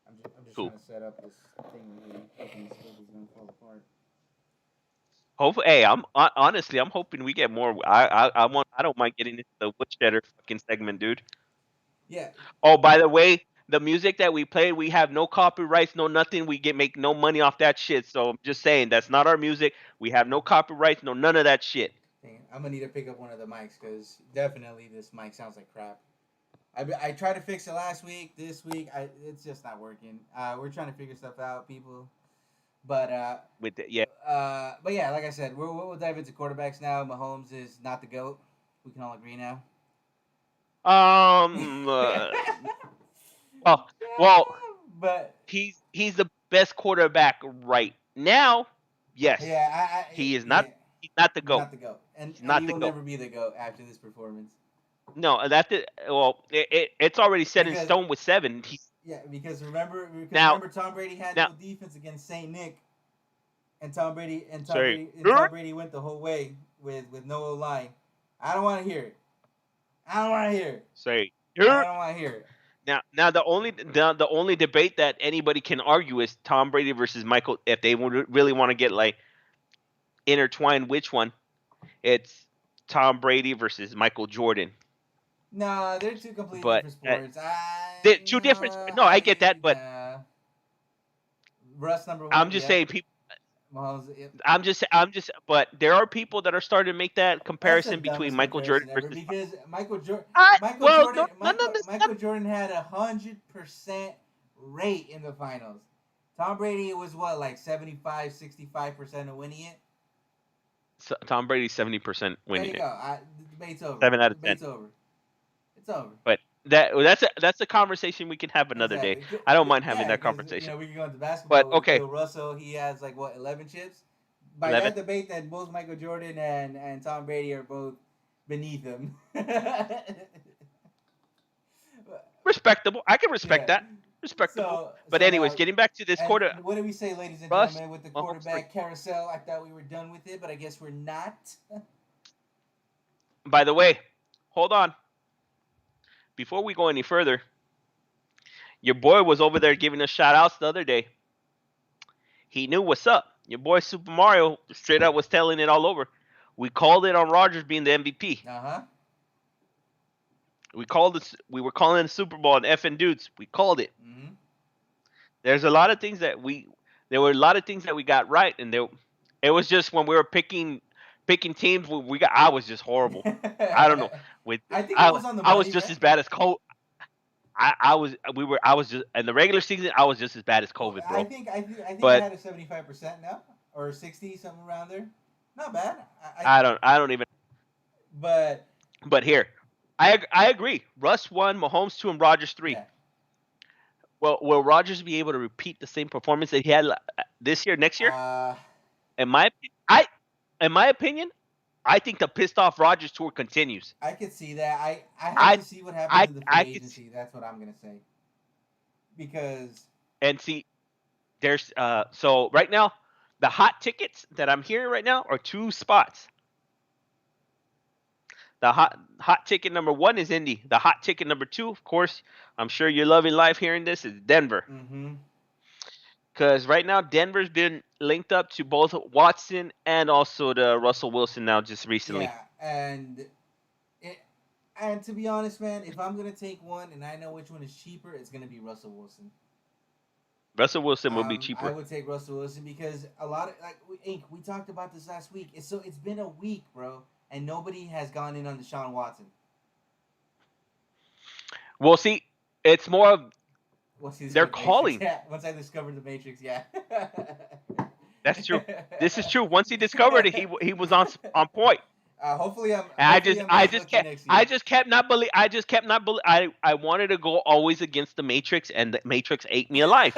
I'm just trying Cool. to set up this thing here. Hoping this is gonna fall apart. Hopefully, hey, honestly, I'm hoping we get more. I don't mind getting into the woodshedders fucking segment, dude. Yeah. Oh, by the way, the music that we played, we have no copyrights, no nothing. We get make no money off that shit. So I'm just saying that's not our music. We have no copyrights, no none of that shit. Dang, I'm gonna need to pick up one of the mics because definitely this mic sounds like crap. I tried to fix it last week. This week, it's just not working. We're trying to figure stuff out, people. But Yeah. but yeah, like I said, we'll dive into quarterbacks now. Mahomes is not the goat. We can all agree now. Um. Uh, well, well, but he's the best quarterback right now. Yes, yeah, he is not. yeah, He's not the he's goat. not the goat, He's and not he the will goat. never be the goat after this performance. No, it's already set in Because stone with 7. He's yeah, now remember Tom Brady had now no defense against Saint Nick, and sorry. Tom Brady went the whole way with no line. I don't want to hear it. I don't want to hear it. Sorry. I don't want to hear it. Now the only debate that anybody can argue is Tom Brady versus Michael. If they would really want to get like intertwined, which one? It's Tom Brady versus Michael Jordan. No, they're two completely But different sports. the two different. No, I get that, but Russ number I'm one. just Yep. saying people. Mahomes. Yep. I'm just. But there are people that are starting to make that That's the comparison between dumbest Michael Jordan comparison ever versus. because I well no no no. Michael Jordan had 100% rate in the finals. Tom Brady was what, like 75, 65% of winning it. Tom Brady's 70% There winning you it. go. The debate's over. 7 out of 10. Debate's over. It's over. But that's a conversation we can have another day. Exactly. I don't mind having Yeah, that because conversation. we can go into But basketball with okay, Bill Russell. He has like what 11 chips. By 11. that debate, that both Michael Jordan and Tom Brady are both beneath him. Respectable. I can respect Yeah. that. Respectable. But So anyways, now, getting back to this and quarter, what do we say, ladies and Russ, gentlemen, with the Mahomes 3. quarterback carousel? I thought we were done with it, but I guess we're not. By the way, hold on. Before we go any further, your boy was over there giving us shout outs the other day. He knew what's up. Your boy Super Mario straight up was telling it all over. We called it on Rodgers being the MVP. Uh huh. We called it. We were calling the Super Bowl and effing dudes. We called it. Mm There's a lot of things that we. There were a lot of things that we got right, and there. It was just when we were picking teams, we got. I was just horrible. hmm. I don't know. With I think it I was on the I was money, just man. as bad as Cole. I was we were I was just in the regular season. I was just as bad as Well, COVID, I bro. think I think I But had a 75% now or 60 something around there. Not bad. I don't even. But But here, I agree. Russ 1, Mahomes 2, and Rogers 3. yeah. Well, will Rogers be able to repeat the same performance that he had this year, next year? Uh, In my I, in my opinion, I think the pissed off Rogers tour continues. I could see that. I have I to see what happens I in the free I could see, agency. That's what I'm gonna say because and see there's so right now the hot tickets that I'm hearing right now are two spots. The hot ticket number one is Indy. The hot ticket number two, of course, I'm sure you're loving life hearing this, is Denver. mm-hmm. Because right now Denver's been linked up to both Watson and also the Russell Wilson now just recently. Yeah, it, and to be honest, man, if I'm gonna take one and I know which one is cheaper, it's gonna be Russell Wilson. Russell Wilson will be I cheaper. would take Russell Wilson because a lot of we talked about this last week. It's been a week, bro, and nobody has gone in on Deshaun Watson. We'll see. It's more of Once he they're discovered the Matrix, calling. yeah. Once I discovered the Matrix, yeah. That's true. This is true. Once he discovered it, he was on point. And Hopefully I'm I as just lucky kept next year. I just kept not believe I wanted to go always against the Matrix, and the Matrix ate me alive.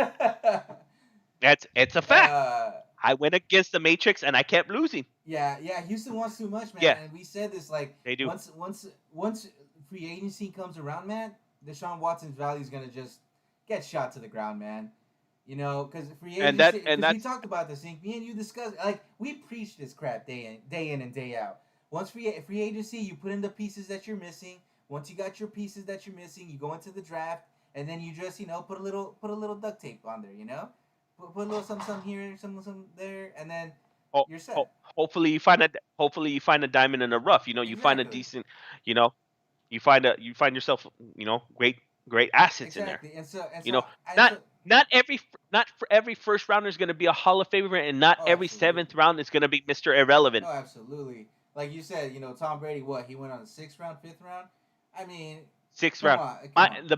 It's a fact. uh, I went against the Matrix and I kept losing. yeah. Houston wants too much, man, Yeah, and we said this like they do. once free agency comes around, man, Deshaun Watson's value is gonna just get shot to the ground, man. You know, because free agency. And Because we that's talked about this thing. Me and you discussed. Like we preach this crap day in and day out. Once free agency, you put in the pieces that you're missing. Once you got your pieces that you're missing, you go into the draft, and then you just put a little duct tape on there. You know, put a little some here, some there, and then ho- you're set. hopefully you find a diamond in the rough. You know, you find a Exactly. decent. You know, you find yourself. You know, great assets in there. Exactly. You know, not not every not for every first rounder is going to be a Hall of Famer, and not oh, every absolutely. seventh round is going to be Mister Irrelevant. Oh, absolutely. Like you said, you know, Tom Brady, what he went on the sixth round, fifth round. I mean, Sixth round. come on.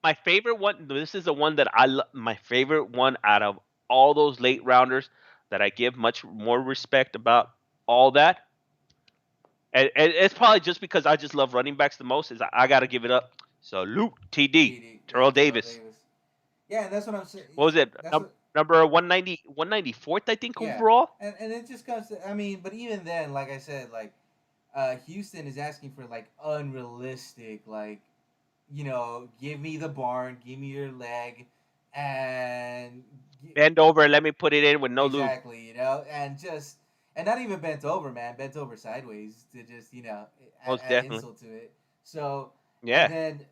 My favorite one. This is the one that my favorite one out of all those late rounders that I give much more respect about all that. And it's probably just because I just love running backs the most. Is I got to give it up. Salute TD TD, yeah, Terrell Terrell Davis. Davis. Yeah, and that's what I'm saying. What was it? That's what. Number 194th, I think, Yeah, overall. and it just comes to. I mean, but even then, like I said, like Houston is asking for like unrealistic, like you know, give me the barn, give me your leg, and Bend over and let me put it in with no lube. exactly, you know, and not even bent over, man, bent over sideways to just Most add definitely. insult to it. So and Yeah. then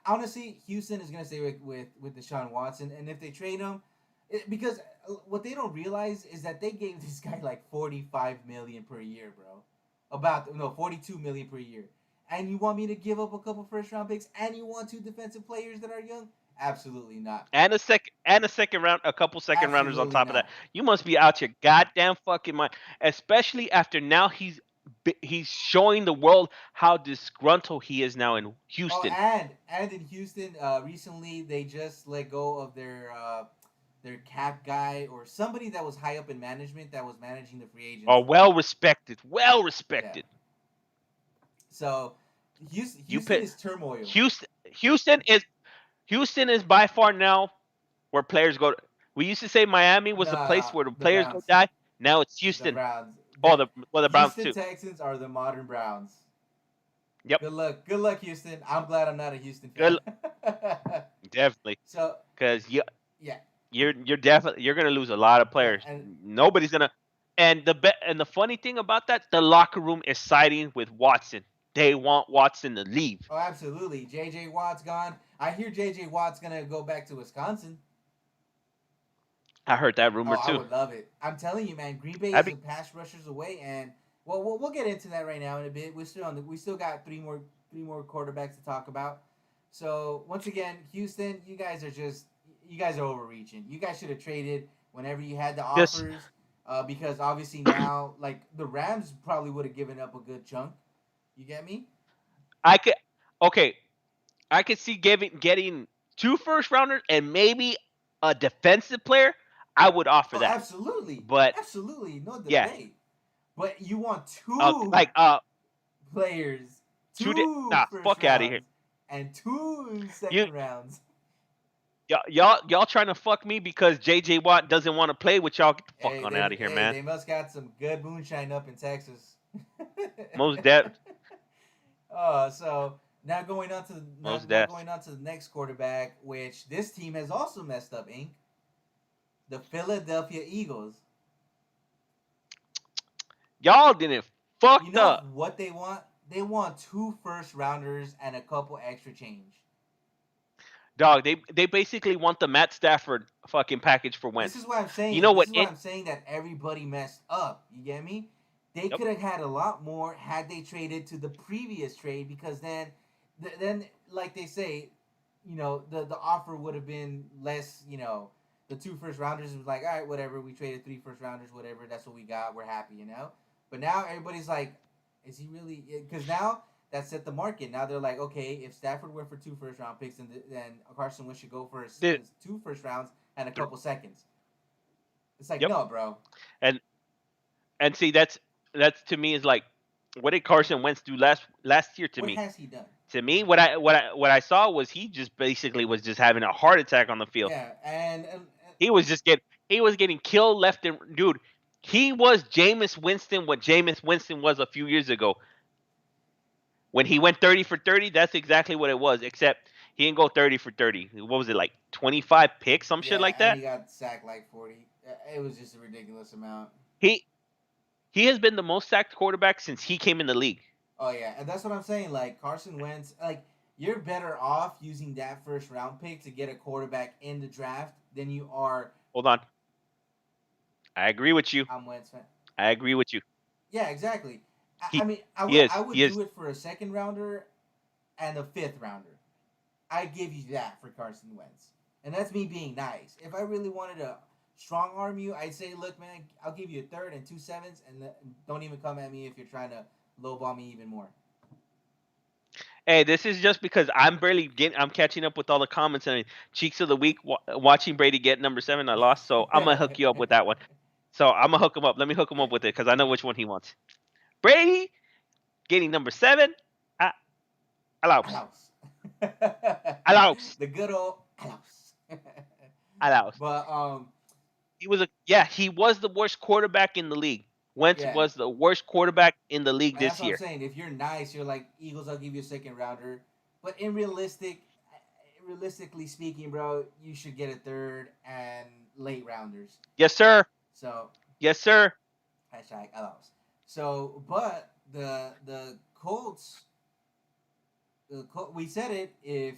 honestly, Houston is gonna stay with Deshaun Watson, and if they trade him, because what they don't realize is that they gave this guy like 45 million per year, bro. About no 42 million per year, and you want me to give up a couple first round picks, and you want two defensive players that are young? Absolutely not. And a second round, a couple second rounders on Absolutely top of that. not. You must be out your goddamn fucking mind, especially after now he's showing the world how disgruntled he is now in Oh, Houston. and in Houston, recently they just let go of their their cap guy, or somebody that was high up in management that was managing the free agents. Are well respected. Well Yeah. respected. So You Houston put is turmoil. Houston. Houston is by far now where players go. We used to say Miami was the place Nah, where the the players go Browns. die. Now it's The Houston. Browns. Oh, That the Browns Houston too. Texans are the modern Browns. Yep. Good luck. Good luck, Houston. I'm glad I'm not a Houston fan. Good. Definitely. So Because yeah, you're definitely you're gonna lose a lot of yeah, players. and Nobody's gonna. And the funny thing about that, the locker room is siding with Watson. They want Watson to leave. oh, absolutely. J.J. Watt's gone. I hear J.J. Watt's gonna go back to Wisconsin. I heard that Oh, rumor I too. would love it. I'm telling you, man. Green Bay That'd is be a pass rushers away, and well, we'll get into that right now in a bit. We still got three more quarterbacks to talk about. So once again, Houston, you guys are overreaching. You guys should have traded whenever you had the just offers, because obviously now, like the Rams probably would have given up a good chunk. You get me? I could okay. I could see getting two first rounders and maybe a defensive player. I would offer Oh, that. absolutely, But absolutely, no yeah, debate. But you want two like players, two days. two Nah, first fuck out of here. rounds, and two You second rounds. y'all trying to fuck me because J.J. Watt doesn't want to play with y'all? Get the fuck on out of here, man. They must got some good moonshine up in Texas. Most depth, So most now depth. going on to the next quarterback, which this team has also messed up. Inc. The Philadelphia Eagles. Y'all didn't You fucked know up, what they want? They want two first rounders and a couple extra change. dog. They basically want the Matt Stafford fucking package for This is Wentz. what I'm You saying. know This what? is why I'm saying that everybody messed up. You get me? They Yep. could have had a lot more had they traded to the previous trade, because then like they say, the offer would have been less. The two first rounders was like, all right, whatever. We traded three first rounders, whatever. That's what we got. We're happy. But now everybody's like, is he really? Because now that set the market. Now they're like, okay, if Stafford went for two first round picks, then Carson Wentz should go for The, two first rounds and a the, couple seconds. It's like, yep. no, bro. And see that's to me is like what did Carson Wentz do last year to What me? has he done? To me, what I saw was he just basically was just having a heart attack on the field. Yeah, He was getting killed left and dude. He was Jameis Winston what Jameis Winston was a few years ago when he went 30 for 30. That's exactly what it was. Except he didn't go 30 for 30. What was it like 25 picks, some shit yeah, like and that? he got sacked like 40. It was just a ridiculous amount. He he has been the most sacked quarterback since he came in the league. Oh yeah, and that's what I'm saying. Like Carson Wentz, like you're better off using that first round pick to get a quarterback in the draft than you are. Hold on, I agree with you. I'm Wentz fan. I agree with you. Yeah, exactly. I He mean, he is I he would is do it for a second rounder and a fifth rounder. I give you that for Carson Wentz, and that's me being nice. If I really wanted to strong arm you, I'd say, look, man, I'll give you a third and 2 7s, and don't even come at me if you're trying to lowball me even more. Hey, this is just because I'm catching up with all the comments and cheeks of the week watching Brady get number 7. I lost, so I'm gonna hook you up with that one. So I'm gonna hook him up. Let me hook him up with it because I know which one he wants. Brady getting number 7. I allows. House. Allows. The good old house. Allows. But He was the worst quarterback in the league. Wentz yeah, was the worst quarterback in the league and that's this what I'm year. saying. If you're nice, you're like Eagles. I'll give you a second rounder. But realistically speaking, bro, you should get a third and late rounders. Yes, sir. So Yes, sir. hashtag allows. So, but the Colts, we said it. If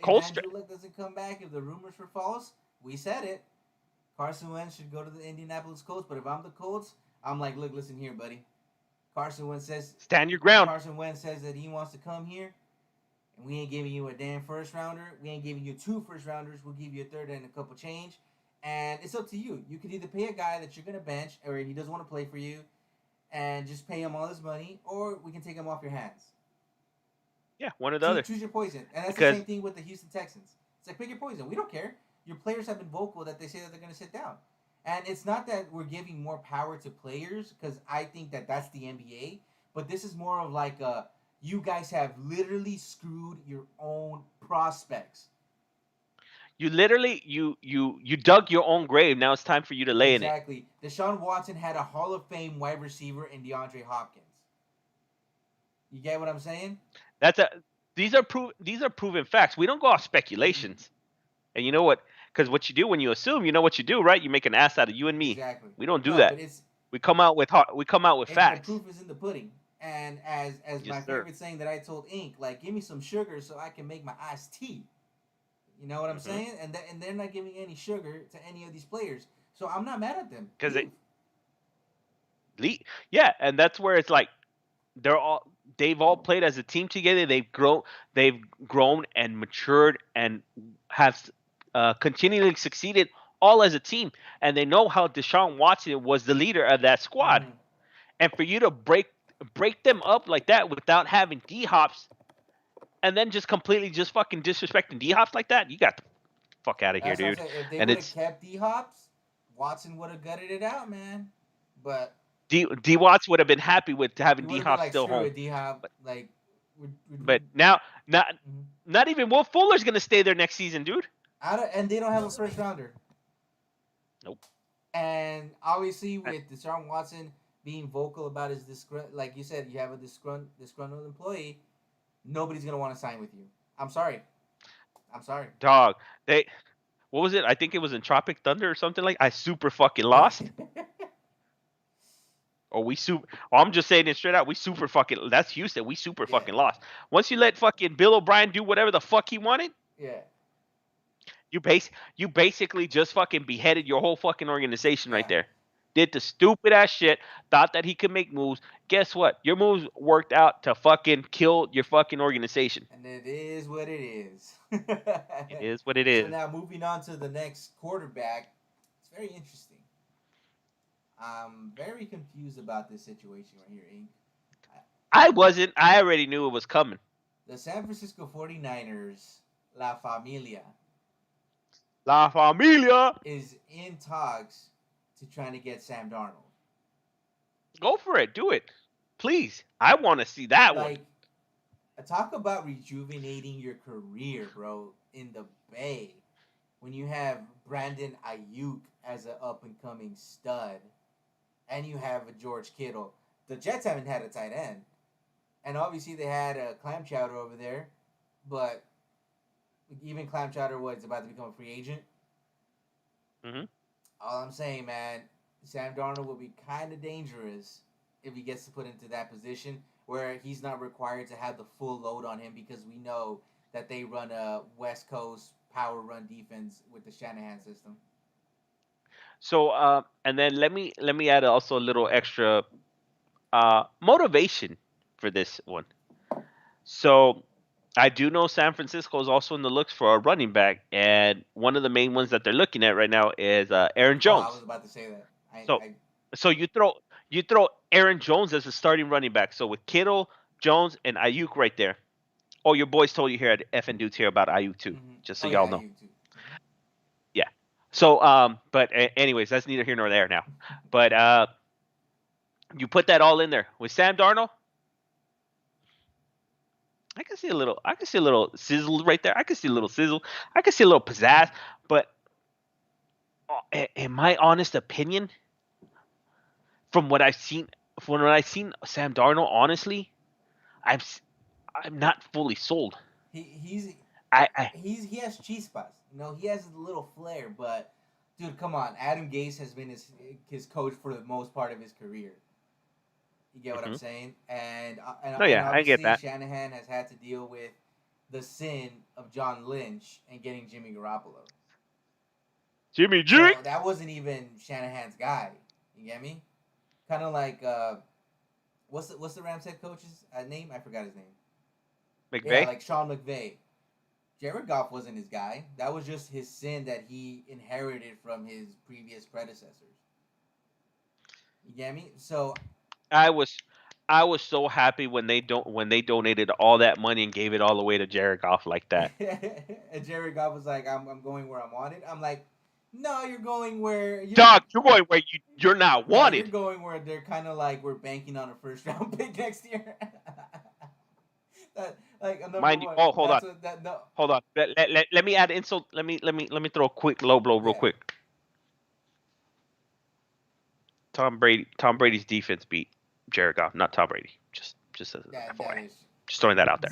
Cold stretch. Andrew Luck doesn't come back, if the rumors were false, we said it. Carson Wentz should go to the Indianapolis Colts. But if I'm the Colts, I'm like, look, listen here, buddy. Carson Wentz says Stand your ground. Carson Wentz says that he wants to come here, and we ain't giving you a damn first rounder. We ain't giving you two first rounders. We'll give you a third and a couple change. And it's up to you. You could either pay a guy that you're gonna bench, or he doesn't want to play for you, and just pay him all his money, or we can take him off your hands. Yeah, one or the other. Choose your poison, and that's the Because same thing with the Houston Texans. It's like pick your poison. We don't care. your players have been vocal that they say that they're going to sit down. And it's not that we're giving more power to players because I think that that's the NBA, but this is more of like you guys have literally screwed your own prospects. You literally you dug your own grave. Now it's time for you to lay in it. Exactly. Deshaun Watson had a Hall of Fame wide receiver in DeAndre Hopkins. You get what I'm saying? That's a these are proven facts. We don't go off Mm-hmm. speculations. And you know what? Because what you do when you assume, you know what you do, right? You make an ass out of you and me. Exactly. We don't do No, that. but it's We come out with the facts. proof is in the pudding. And as Yes, my sir. favorite saying that I told Ink, like, give me some sugar so I can make my iced tea. You know what I'm Mm-hmm. saying? And they're not giving any sugar to any of these players, so I'm not mad at them. Because Leave. yeah, and that's where it's like they've all played as a team together. They've grown and matured and have continually succeeded all as a team. And they know how Deshaun Watson was the leader of that squad. Mm-hmm. And for you to break them up like that without having D Hops and then just completely just fucking disrespecting D Hops like that, you got the fuck out of here, That's what I'm dude. saying. If they And would have it's kept D Hops, Watson would have gutted it out, man. But D Watts would have been happy with he having would D have been Hop like, still screw home. it, D Hop. But Like, but now not mhm. not even Will Fuller's gonna stay there next season, dude. And they don't have a first rounder. Nope. And obviously, with Deshaun Watson being vocal about his like you said, you have a disgruntled employee. Nobody's gonna want to sign with you. I'm sorry. I'm sorry. Dog. They what was it? I think it was in Tropic Thunder or something like I super fucking Yeah. lost. Or we super I'm just saying it straight out. We super fucking that's Houston. We super Yeah. fucking lost. Once you let fucking Bill O'Brien do whatever the fuck he wanted, Yeah. you you basically just fucking beheaded your whole fucking organization right Yeah. there. Did the stupid ass shit, thought that he could make moves. Guess what? Your moves worked out to fucking kill your fucking organization. And it is what it is. It is what it So is. now moving on to the next quarterback, it's very interesting. I'm very confused about this situation right here, Ink. I wasn't. I already knew it was coming. The San Francisco 49ers, La Familia, La Familia. is in talks to trying to get Sam Darnold. Go for it. Do it. Please. I want to see that one. Like, talk about rejuvenating your career, bro, in the Bay. When you have Brandon Ayuk as an up and coming stud, and you have a George Kittle. The Jets haven't had a tight end, and obviously they had a Clam Chowder over there, but even Clam Chowder was about to become a free agent. Hmm. All I'm saying, man, Sam Darnold will be kind of dangerous if he gets to put into that position where he's not required to have the full load on him because we know that they run a West Coast power run defense with the Shanahan system. So, and then let me add also a little extra motivation for this one. So, I do know San Francisco is also in the looks for a running back, and one of the main ones that they're looking at right now is Aaron Oh, I was Jones. about to say that. So, so you throw Aaron Jones as a starting running back. So with Kittle, Jones, and Ayuk right there. Oh, your boys told you here at FN Dudes here about Ayuk too, mm-hmm. just so Oh yeah, y'all know. you too. Mm-hmm. Yeah. So, but anyways, that's neither here nor there now. But you put that all in there with Sam Darnold. I can see a little sizzle right there. I can see a little sizzle. I can see a little pizzazz. But in my honest opinion, from what I've seen, from what I've seen Sam Darnold, honestly, I'm I'm not fully sold. He he's I he has cheese spots. You know, he has a little flair, but dude, come on. Adam Gase has been his coach for the most part of his career. You get what I'm mhm. saying? And No, and yeah, I get obviously that. Shanahan has had to deal with the sin of John Lynch and getting Jimmy Garoppolo. Jimmy G. So that wasn't even Shanahan's guy. You get me? Kind of like what's the Rams head coach's name? I forgot his name. Yeah, McVay. like Sean McVay. Jared Goff wasn't his guy. That was just his sin that he inherited from his previous predecessors. You get me? So I was. I was so happy when they donated all that money and gave it all away to Jared Goff like that. And Jerry Goff was like, I'm going where I'm wanted. I'm like, no, you're going where Dog, you're going where you're not no, you're wanted. going where they're kind of like we're banking on a first round pick next year. That like a number Mind you, one. oh, hold on. That's what that no. Hold on. Let me add insult. Let me throw a quick low blow real Yeah, quick. Tom Brady's defense beat Jared Goff, not Tom Brady. Just as an that FYI. is Just throwing that out there.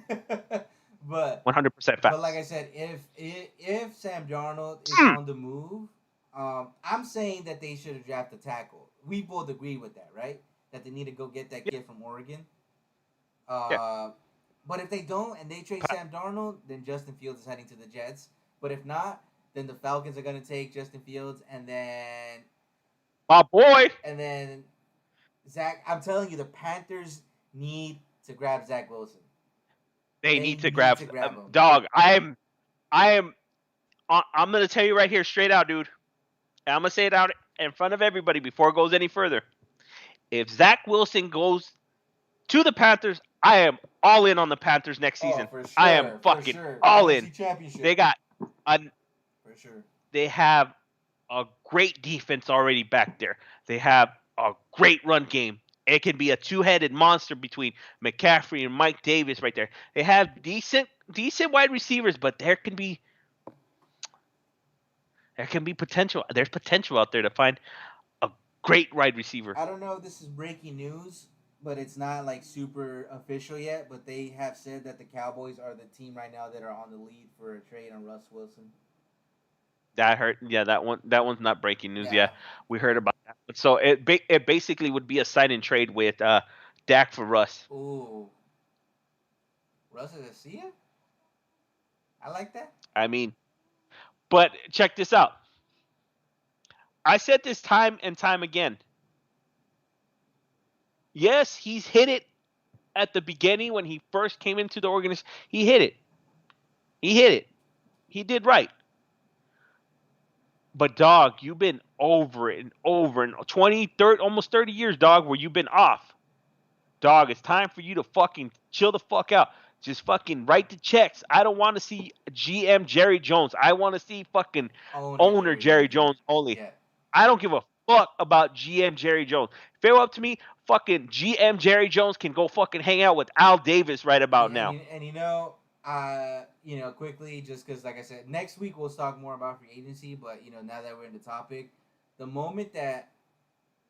true. but 100% but like I facts. said, if Sam Darnold is Mm. on the move, I'm saying that they should have drafted a tackle. We both agree with that, right? That they need to go get that Yeah, kid from Oregon. yeah. Uh, but if they don't and they trade Sam Darnold, then Justin Fields is heading to the Jets. But if not, then the Falcons are going to take Justin Fields, My boy. and then Zach. I'm telling you, the Panthers need to grab Zach Wilson. They They need to need grab to grab him. dog. I am I'm gonna tell you right here, straight out, dude. And I'm gonna say it out in front of everybody before it goes any further. If Zach Wilson goes to the Panthers, I am all in on the Panthers next Oh, season. I am for fucking sure. all in. NFC Championship, They got a, for sure. they have a great defense already back there. They have a great run game. It can be a two-headed monster between McCaffrey and Mike Davis right there. They have decent wide receivers, but there can be potential. There's potential out there to find a great wide receiver. I don't know if this is breaking news, but it's not like super official yet. But they have said that the Cowboys are the team right now that are on the lead for a trade on Russ Wilson. That hurt. Yeah, that one's not breaking news. Yeah. Yeah, we heard about that. So it basically would be a sign and trade with Dak for Russ. Ooh, Russ is a Sia? I like that. I mean, but check this out. I said this time and time again. Yes, he's hit it at the beginning when he first came into the organization. He hit it. He hit it. He did right. But dog, you've been over it and over and 20, 30, almost 30 years, dog, where you've been off. Dog, it's time for you to fucking chill the fuck out. Just fucking write the checks. I don't want to see GM Jerry Jones. I want to see fucking Owner owner Jerry Jerry Jones, yeah. Jones only. Yeah. I don't give a fuck about GM Jerry Jones. If it were up to me, fucking GM Jerry Jones can go fucking hang out with Al Davis right about And now. quickly, just because, like I said, next week we'll talk more about free agency. But now that we're in the topic, the moment that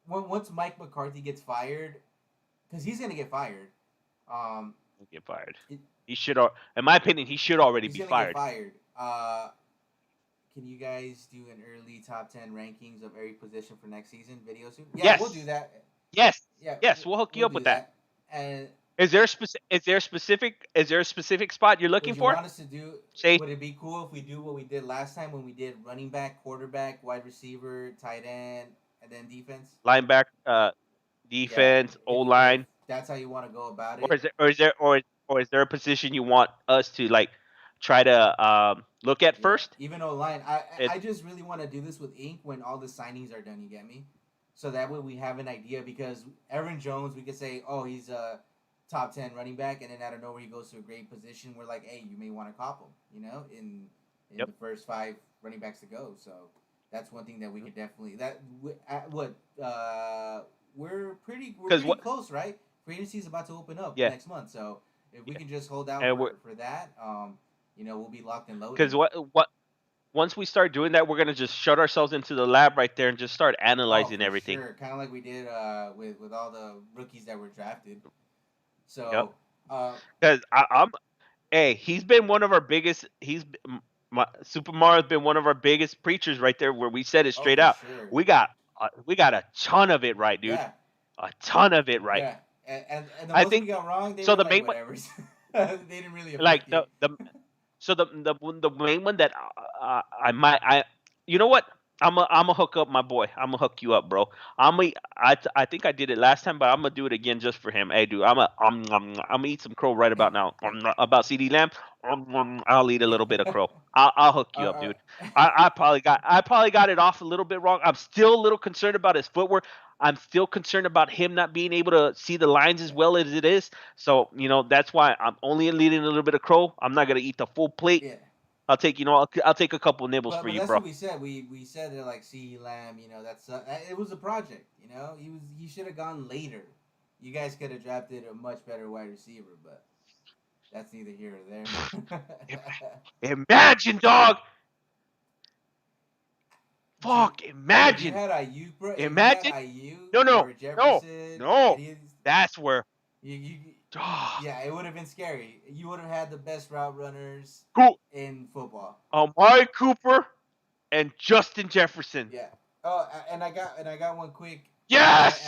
once Mike McCarthy gets fired, because he's gonna get fired, He'll get fired. it, He should, in my opinion, he should already he's be gonna get fired. fired. Can you guys do an early top 10 rankings of every position for next season video soon? Yeah, Yes. we'll do that. Yes. Yeah, Yes, we'll hook you up do with that. And Is there a specific spot you're looking would you for? want us to do? Say Would it be cool if we do what we did last time when we did running back, quarterback, wide receiver, tight end, and then defense? linebacker, Yeah, defense, O if line, that's how you want to go about or it. is there a position you want us to like try to look at Yeah, first? even O-line. I It, I just really want to do this with ink when all the signings are done. You get me? So that way we have an idea because Aaron Jones, we could say, oh, he's a top 10 running back, and then out of nowhere he goes to a great position. We're like, hey, you may want to cop him. In yep. the first 5 running backs to go. So that's one thing that we could definitely we're Because pretty what? close, right? Free agency is about to open up Yeah. next month, so if we Yeah. can just hold out And for that, we'll be locked and because loaded. what once we start doing that, we're gonna just shut ourselves into the lab right there and just start Oh, analyzing for everything. sure. Kind of like we did with all the rookies that were drafted. Yep. So, uh, Because hey, he's been one of our biggest. Super Mario's been one of our biggest preachers right there, where we said it oh, straight for out. sure. We got a ton of it right, dude. Yeah, A ton of it right. yeah. And the I ones we think got wrong, they so. were The like main one, whatever. They didn't really like affect you. the main one that you know what? I'm a hook up my boy. I'm gonna hook you up, bro. I think I did it last time, but I'm gonna do it again just for him. Hey, dude, I'm gonna eat some crow right about now. About CD Lamb, I'll eat a little bit of crow. I'll hook you up, Uh, dude. I probably got it off a little bit wrong. I'm still a little concerned about his footwork. I'm still concerned about him not being able to see the lines as Yeah, well as it is. So that's why I'm only leading a little bit of crow. I'm not gonna eat the full plate. yeah. I'll take I'll take a couple nibbles for But you, that's bro. what we said. We said that like CeeDee Lamb, that's it was a project. He should have gone later. You guys could have drafted a much better wide receiver, but that's neither here or there. Imagine, dog. Dude, Fuck, if you imagine. had IU, bro, if you had Imagine. IU No, no, or no, Jefferson or no. any of these, That's where. you Oh, yeah, it would have been scary. You would have had the best route runners cool. in football. Amari Cooper and Justin Jefferson. Yeah. Oh, and I got one quick, and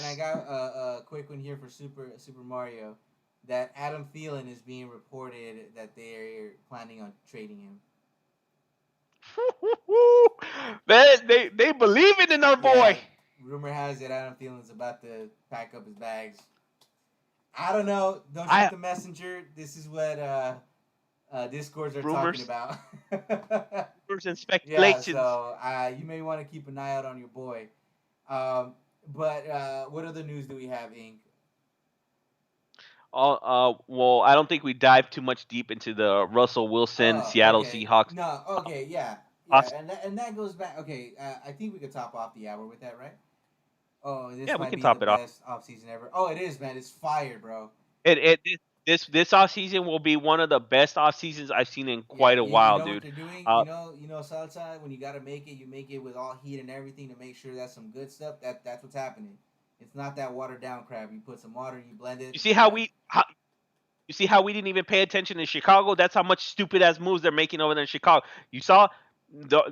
I Yes. got a quick one here for Super Mario, that Adam Thielen is being reported that they're planning on trading him. Man, they believe in our Yeah, boy. rumor has it Adam Thielen's about to pack up his bags. I don't know. Don't shoot I the messenger. This is what discords are talking rumors, about. rumors and Yeah, speculations. so you may want to keep an eye out on your boy. But what other news do we have, Ink? Well, I don't think we dive too much deep into the Russell Wilson Oh, Seattle okay. Seahawks. No, okay, yeah, Us- yeah, and that goes back. Okay, I think we could top off the hour with that, right? Oh, Yeah, this we might can be the top it off. best off season ever. Oh, it is, man. It's fire, bro. This off season will be one of the best off seasons I've seen in Yeah, quite a you while, know what dude. they're doing. Uh, Salsa. When you gotta make it, you make it with all heat and everything to make sure that's some good stuff. That's what's happening. It's not that watered down crap. You put some water, you blend it. you see It's how done. you see how we didn't even pay attention in Chicago? That's how much stupid ass moves they're making over there in Chicago. You saw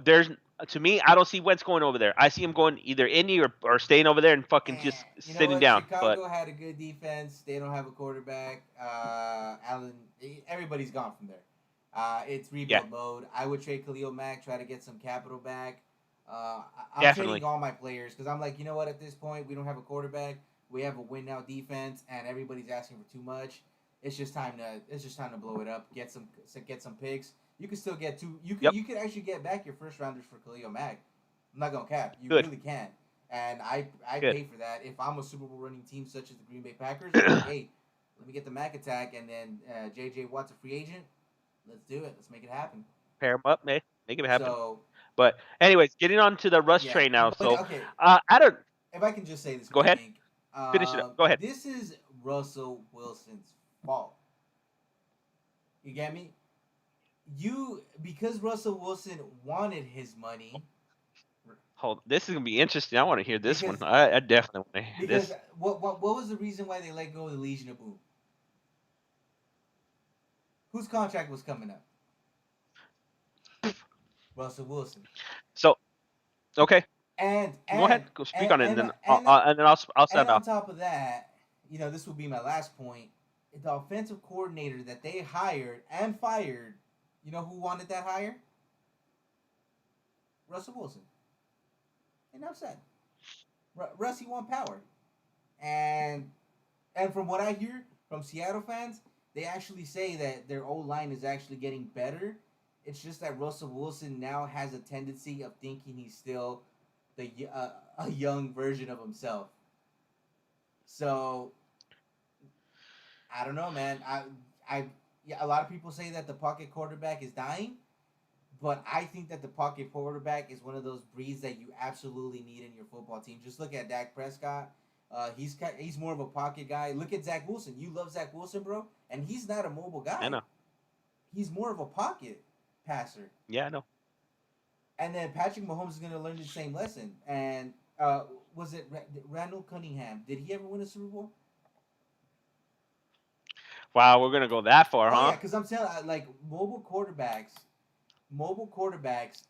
there's to me, I don't see Wentz going over there. I see him going either Indy or staying over there and fucking Eh, just you know sitting what? down. But Chicago had a good defense. They don't have a quarterback. Allen, everybody's gone from there. It's yeah, rebuild mode. I would trade Khalil Mack, try to get some capital back. I'm trading definitely. all my players because I'm like, you know what? At this point, we don't have a quarterback. We have a win now defense, and everybody's asking for too much. It's just time to blow it up. Get some picks. You can still get two. You could Yep. you could actually get back your first rounders for Khalil Mack. I'm not gonna cap. You Good. really can, and I Good. pay for that. If I'm a Super Bowl running team such as the Green Bay Packers, I'm like, hey, let me get the Mac attack, and then J.J. Watt's a free agent. Let's do it. Let's make it happen. Pair them up, make it happen. So But anyways, getting on to the Russ yeah, train now. but So okay, I don't if I can just say this go quick, ahead. Ink. Finish it up. Go ahead. This is Russell Wilson's fault. You get me? Because Russell Wilson wanted his money. Hold. This is gonna be interesting. I want to hear this one. Because I definitely want to hear because this. what was the reason why they let go of the Legion of Boom? Whose contract was coming up? Russell Wilson. So okay, And go ahead. and Go speak and on it, and and then and, I'll and sound on off. top of that, this will be my last point. The offensive coordinator that they hired and fired, who wanted that hire? Russell Wilson. Enough said. Russie want power, and from what I hear from Seattle fans, they actually say that their O line is actually getting better. It's just that Russell Wilson now has a tendency of thinking he's still a young version of himself. So I don't know, man. Yeah, a lot of people say that the pocket quarterback is dying, but I think that the pocket quarterback is one of those breeds that you absolutely need in your football team. Just look at Dak Prescott. He's more of a pocket guy. Look at Zach Wilson. You love Zach Wilson, bro, and he's not a mobile I guy. know. He's more of a pocket passer. Yeah, I know. And then Patrick Mahomes is going to learn the same lesson. And was it Randall Cunningham? Did he ever win a Super Bowl? Wow, we're gonna go that far, Oh yeah, huh? because I'm telling like mobile quarterbacks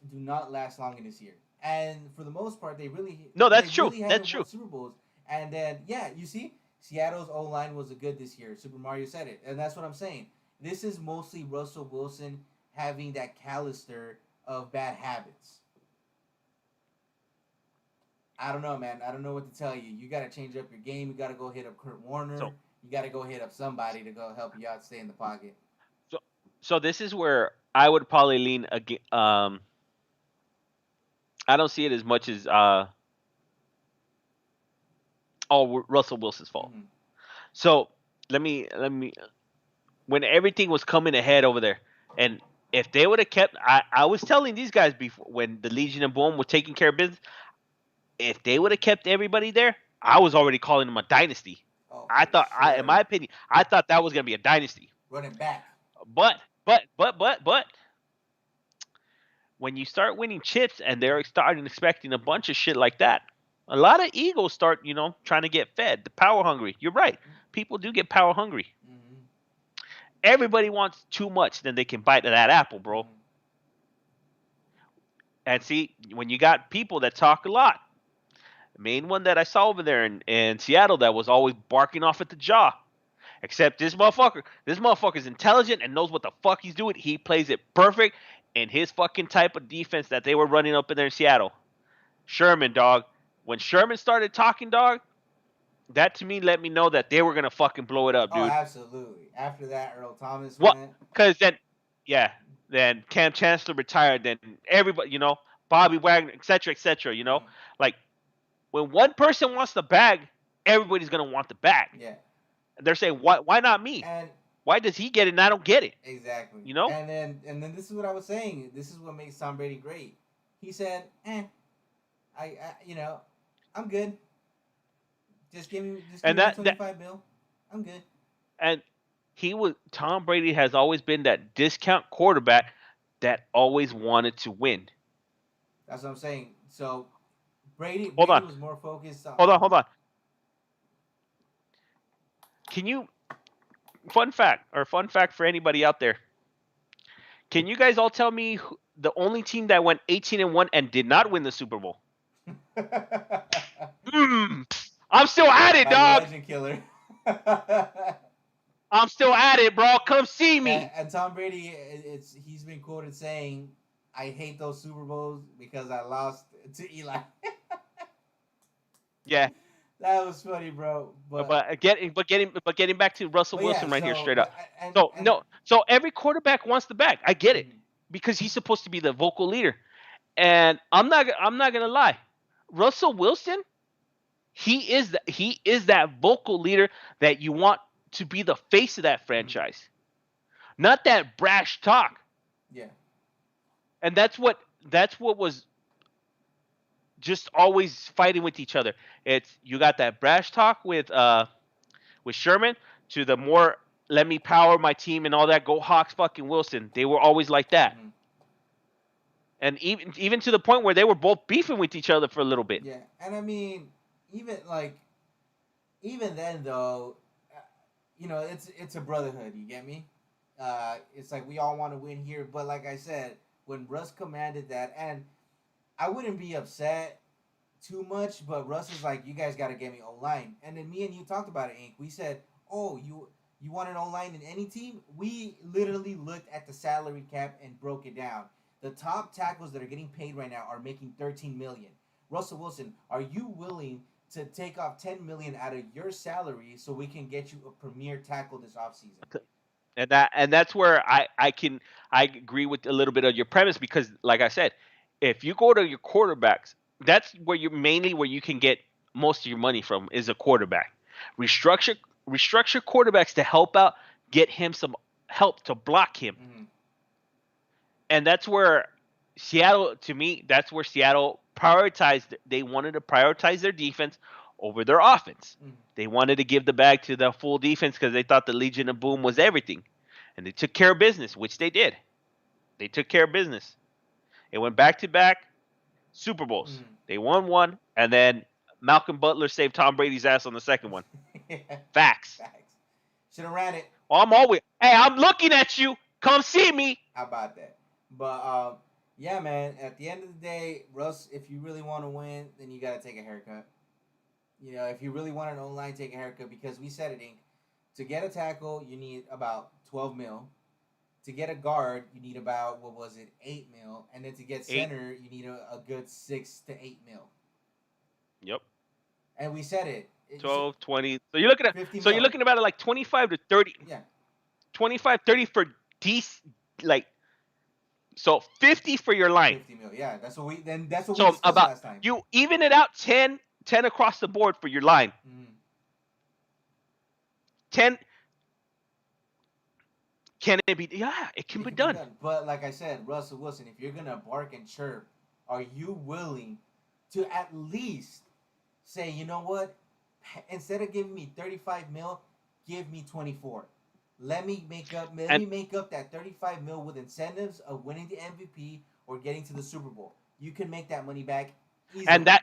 do not last long in this year. And for the most part, they really No, they that's true. really That's haven't won true. Super Bowls. And then yeah, you see, Seattle's O line was a good this year. Super Mario said it, and that's what I'm saying. This is mostly Russell Wilson having that calister of bad habits. I don't know, man. I don't know what to tell you. You got to change up your game. You got to go hit up Kurt So Warner. You got to go hit up somebody to go help you out, stay in the pocket. so so this is where I would probably lean again. I don't see it as much as all Russell Wilson's fault. Mm-hmm. So let me when everything was coming ahead over there, and if they would have kept, I was telling these guys before when the Legion and Boom were taking care of business, if they would have kept everybody there, I was already calling them a dynasty. Oh, I for thought, in sure. my opinion, I thought that was gonna be a dynasty. Run it back. But when you start winning chips and they're starting expecting a bunch of shit like that, a lot of egos start, trying to get fed. The power hungry. You're right. People do get power hungry. Mm-hmm. Everybody wants too much, then they can bite of that apple, bro. Mm-hmm. And see, when you got people that talk a lot, the main one that I saw over there in Seattle that was always barking off at the jaw. Except this motherfucker's intelligent and knows what the fuck he's doing. He plays it perfect in his fucking type of defense that they were running up in there in Seattle. Sherman, dog. When Sherman started talking, dog, that to me let me know that they were gonna fucking blow it up, Oh, dude. absolutely. After that, Earl Thomas What? went. Because then, yeah, then Cam Chancellor retired. Then everybody, Bobby Wagner, etc., etc. Mm-hmm. Like when one person wants the bag, everybody's gonna want the bag. Yeah. They're saying, why not me? And Why does he get it and I don't get it? exactly. You know? And then this is what I was saying. This is what makes Tom Brady great. He said, I I'm good. Just give And me my that 25 mil. I'm good. and Tom Brady has always been that discount quarterback that always wanted to win. That's what I'm saying. So Brady Hold Brady on, was more focused on. hold on. Can you fun fact for anybody out there? Can you guys all tell me the only team that went 18-1 and did not win the Super Bowl? Mm, I'm still at it, By the dog. legend killer. I'm still at it, bro. Come see me. And Tom Brady, he's been quoted saying, "I hate those Super Bowls because I lost to Eli." Yeah, That was funny, bro. but getting back to Russell But yeah, Wilson right here, so straight up. but and So and no, so every quarterback wants the bag. I get it mhm. because he's supposed to be the vocal leader, and I'm not gonna lie, Russell Wilson, he is that vocal leader that you want to be the face of that Mhm. franchise, not that brash talk. Yeah. And that's what was just always fighting with each other. It's you got that brash talk with Sherman to the more let me power my team and all that. Go Hawks, fucking Wilson. They were always like that, Hmm. and even to the point where they were both beefing with each other for a little bit. Yeah, and I mean, even like even then though, uh, it's a brotherhood. You get me? It's like we all want to win here, but like I said, when Russ commanded that, and I wouldn't be upset too much, but Russ is like, you guys got to get me O line, and then me and you talked about it, Ink. We said, oh, you want an O line in any team? We literally looked at the salary cap and broke it down. The top tackles that are getting paid right now are making 13 million. Russell Wilson, are you willing to take off 10 million out of your salary so we can get you a premier tackle this offseason? And that's where I agree with a little bit of your premise because, like I said, if you go to your quarterbacks, that's where you mainly where you can get most of your money from is a quarterback. Restructure restructure quarterbacks to help out, get him some help to block him, Mm-hmm. and that's where Seattle, to me, that's where Seattle prioritized. They wanted to prioritize their defense over their offense. Mm-hmm. They wanted to give the bag to the full defense because they thought the Legion of Boom was everything, and they took care of business, which they did. They took care of business. It went back to back Super Bowls. Mm-hmm. They won one, and then Malcolm Butler saved Tom Brady's ass on the second one. Yeah. Facts. Facts. Should have ran it. Oh, hey, I'm looking at you. Come see me. How about that? But yeah, man. At the end of the day, Russ, if you really want to win, then you got to take a haircut. If you really want an O line, take a haircut because we said it, Ink. To get a tackle, you need about 12 mil. To get a guard, you need about what was it, 8 mil, and then to get Eight. center, you need a good 6 to 8 mil. Yep. And we said it. 12, 20. So you're looking at 50 mil. about it like 25 to 30, Yeah, 25, 30 for like, so 50 for your line. 50 mil. Yeah, that's what we discussed So about last time. you even it out 10 10 across the board for your line. Mm. 10. Can it be? Yeah, it can It be can be done. done. But like I said, Russell Wilson, if you're gonna bark and chirp, are you willing to at least say, you know what? Instead of giving me 35 mil, give me 24. Let And me make up that 35 mil with incentives of winning the MVP or getting to the Super Bowl. You can make that money back and easily. that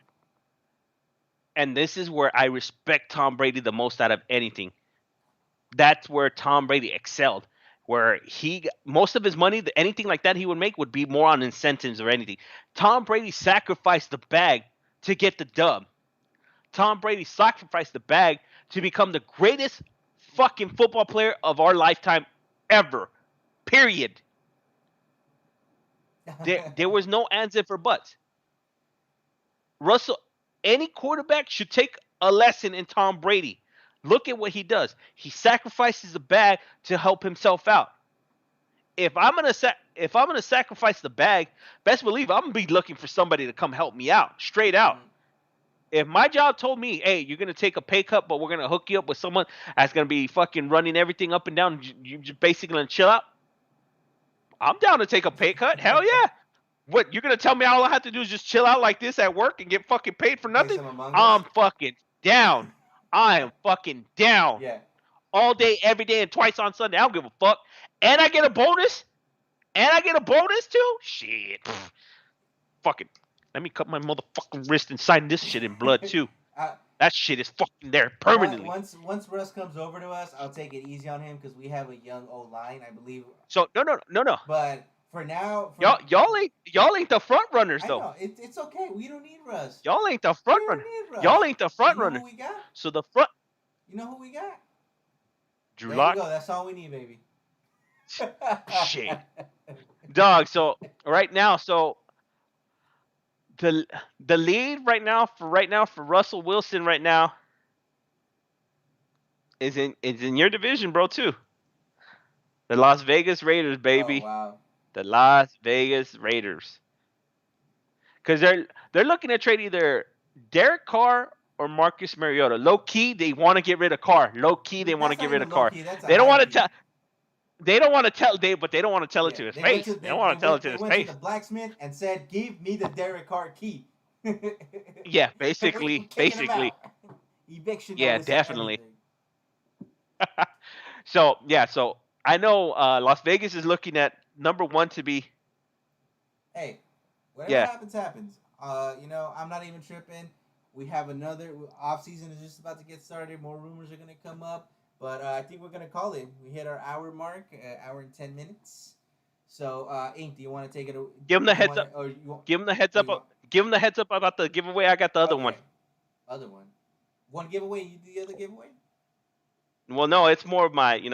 and this is where I respect Tom Brady the most out of anything. That's where Tom Brady excelled. Where he most of his money, anything like that he would make would be more on incentives or anything. Tom Brady sacrificed the bag to get the dub. Tom Brady sacrificed the bag to become the greatest fucking football player of our lifetime ever. Period. There was no ands if or buts. Russell, any quarterback should take a lesson in Tom Brady. Look at what he does. He sacrifices the bag to help himself out. If I'm gonna sacrifice the bag, best believe I'm gonna be looking for somebody to come help me out, straight out. Mm. If my job told me, hey, you're gonna take a pay cut, but we're gonna hook you up with someone that's gonna be fucking running everything up and down, you just basically gonna chill out. I'm down to take a pay cut. Hell yeah. What, you're gonna tell me all I have to do is just chill out like this at work and get fucking paid for Play nothing? some Among I'm Us. fucking down. I am fucking down. Yeah. All day, every day, and twice on Sunday. I don't give a fuck. And I get a bonus? And I get a bonus too? Shit. Fucking. Let me cut my motherfucking wrist and sign this shit in blood too. uh, That shit is fucking there permanently. once Russ comes over to us, I'll take it easy on him because we have a young O line, I believe. So no. But for now, Y'all ain't the front runners I though. know it's okay. We don't need Russ. Y'all ain't the We front don't runner. need Y'all Russ. ain't the You front know who runner. we got? So the front You know who we got? Drew There you Lock. go. That's all we need, baby. Shit. Dog, so the the lead right now for Russell Wilson right now is in your division, bro, too. The Las Vegas Raiders, Oh baby. wow. The Las Vegas Raiders. Cuz they're looking to trade either Derek Carr or Marcus Mariota. Low key, they want to get rid of Carr. Low key, they want to That's get not rid of even low Carr. key. That's a They don't high want to key. tell but they don't want to tell it Yeah, to his they went face. to They don't want to tell it to they his went to the face. blacksmith and said, "Give me the Derek Carr key." We Yeah, basically, kicking him out. basically. Eviction Yeah, notice and definitely. everything. So I know Las Vegas is looking at number one to be. Hey, whatever Yeah. happens, happens. I'm not even tripping. We have another off season is just about to get started. More rumors are gonna come up, but I think we're gonna call it. We hit our hour mark, hour and 10 minutes. So, Ink, do you want to take it? Do Give them the you heads want up. to, or you want? Give them the heads Oh, up. you want? Give them the heads up about the giveaway. I got the other one. Okay, other one. One giveaway. You do the other giveaway. Well, no, it's more of my. I'm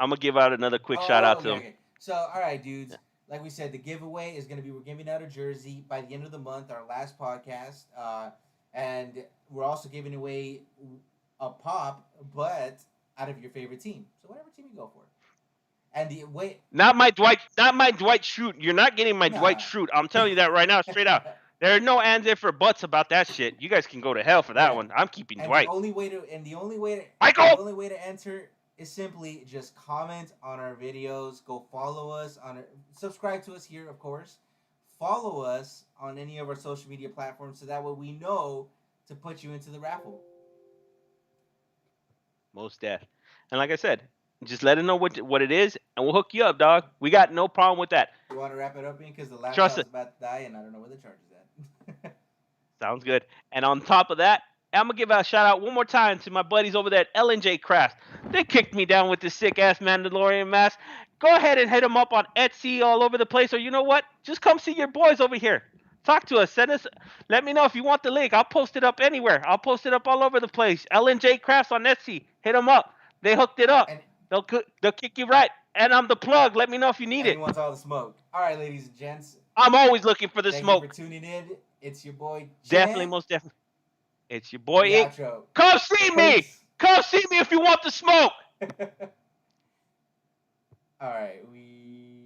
gonna give out another quick shout Oh, out to okay, them. okay. So, all right, dudes. Like we said, the giveaway is going to be we're giving out a jersey by the end of the month, our last podcast. And we're also giving away a pop, but out of your favorite team. So, whatever team you go for. And the wait, Not my Dwight. Not my Dwight Schrute. You're not getting my Dwight nah. Schrute. I'm telling you that right now, straight out. There are no ands if or buts about that shit. You guys can go to hell for that Yeah. one. I'm keeping And the Dwight. only way to and the only way to Michael. the only way to enter is simply just comment on our videos. Go follow us subscribe to us here, of course. Follow us on any of our social media platforms so that way we know to put you into the raffle. Most deaf. And like I said, just let it know what it is, and we'll hook you up, dog. We got no problem with that. You want to wrap it up in because the Trust laptop's it. about to die and I don't know where the charge is at. Sounds good. And on top of that, I'm gonna give a shout out one more time to my buddies over there at L&J Crafts. They kicked me down with this sick ass Mandalorian mask. Go ahead and hit them up on Etsy all over the place, or you know what? Just come see your boys over here. Talk to us. Send us. Let me know if you want the link. I'll post it up anywhere. I'll post it up all over the place. L&J Crafts on Etsy. Hit them up. They hooked it up. and They'll kick you right. And I'm the plug. Let me know if you need and he it. wants all the smoke. All right, ladies and gents. I'm always looking for the Thank you for smoke. tuning in. It's your boy Definitely, Jen. most definitely. It's your boy The Ink. outro. Come see me. Peace. Come see me if you want the smoke. All right, we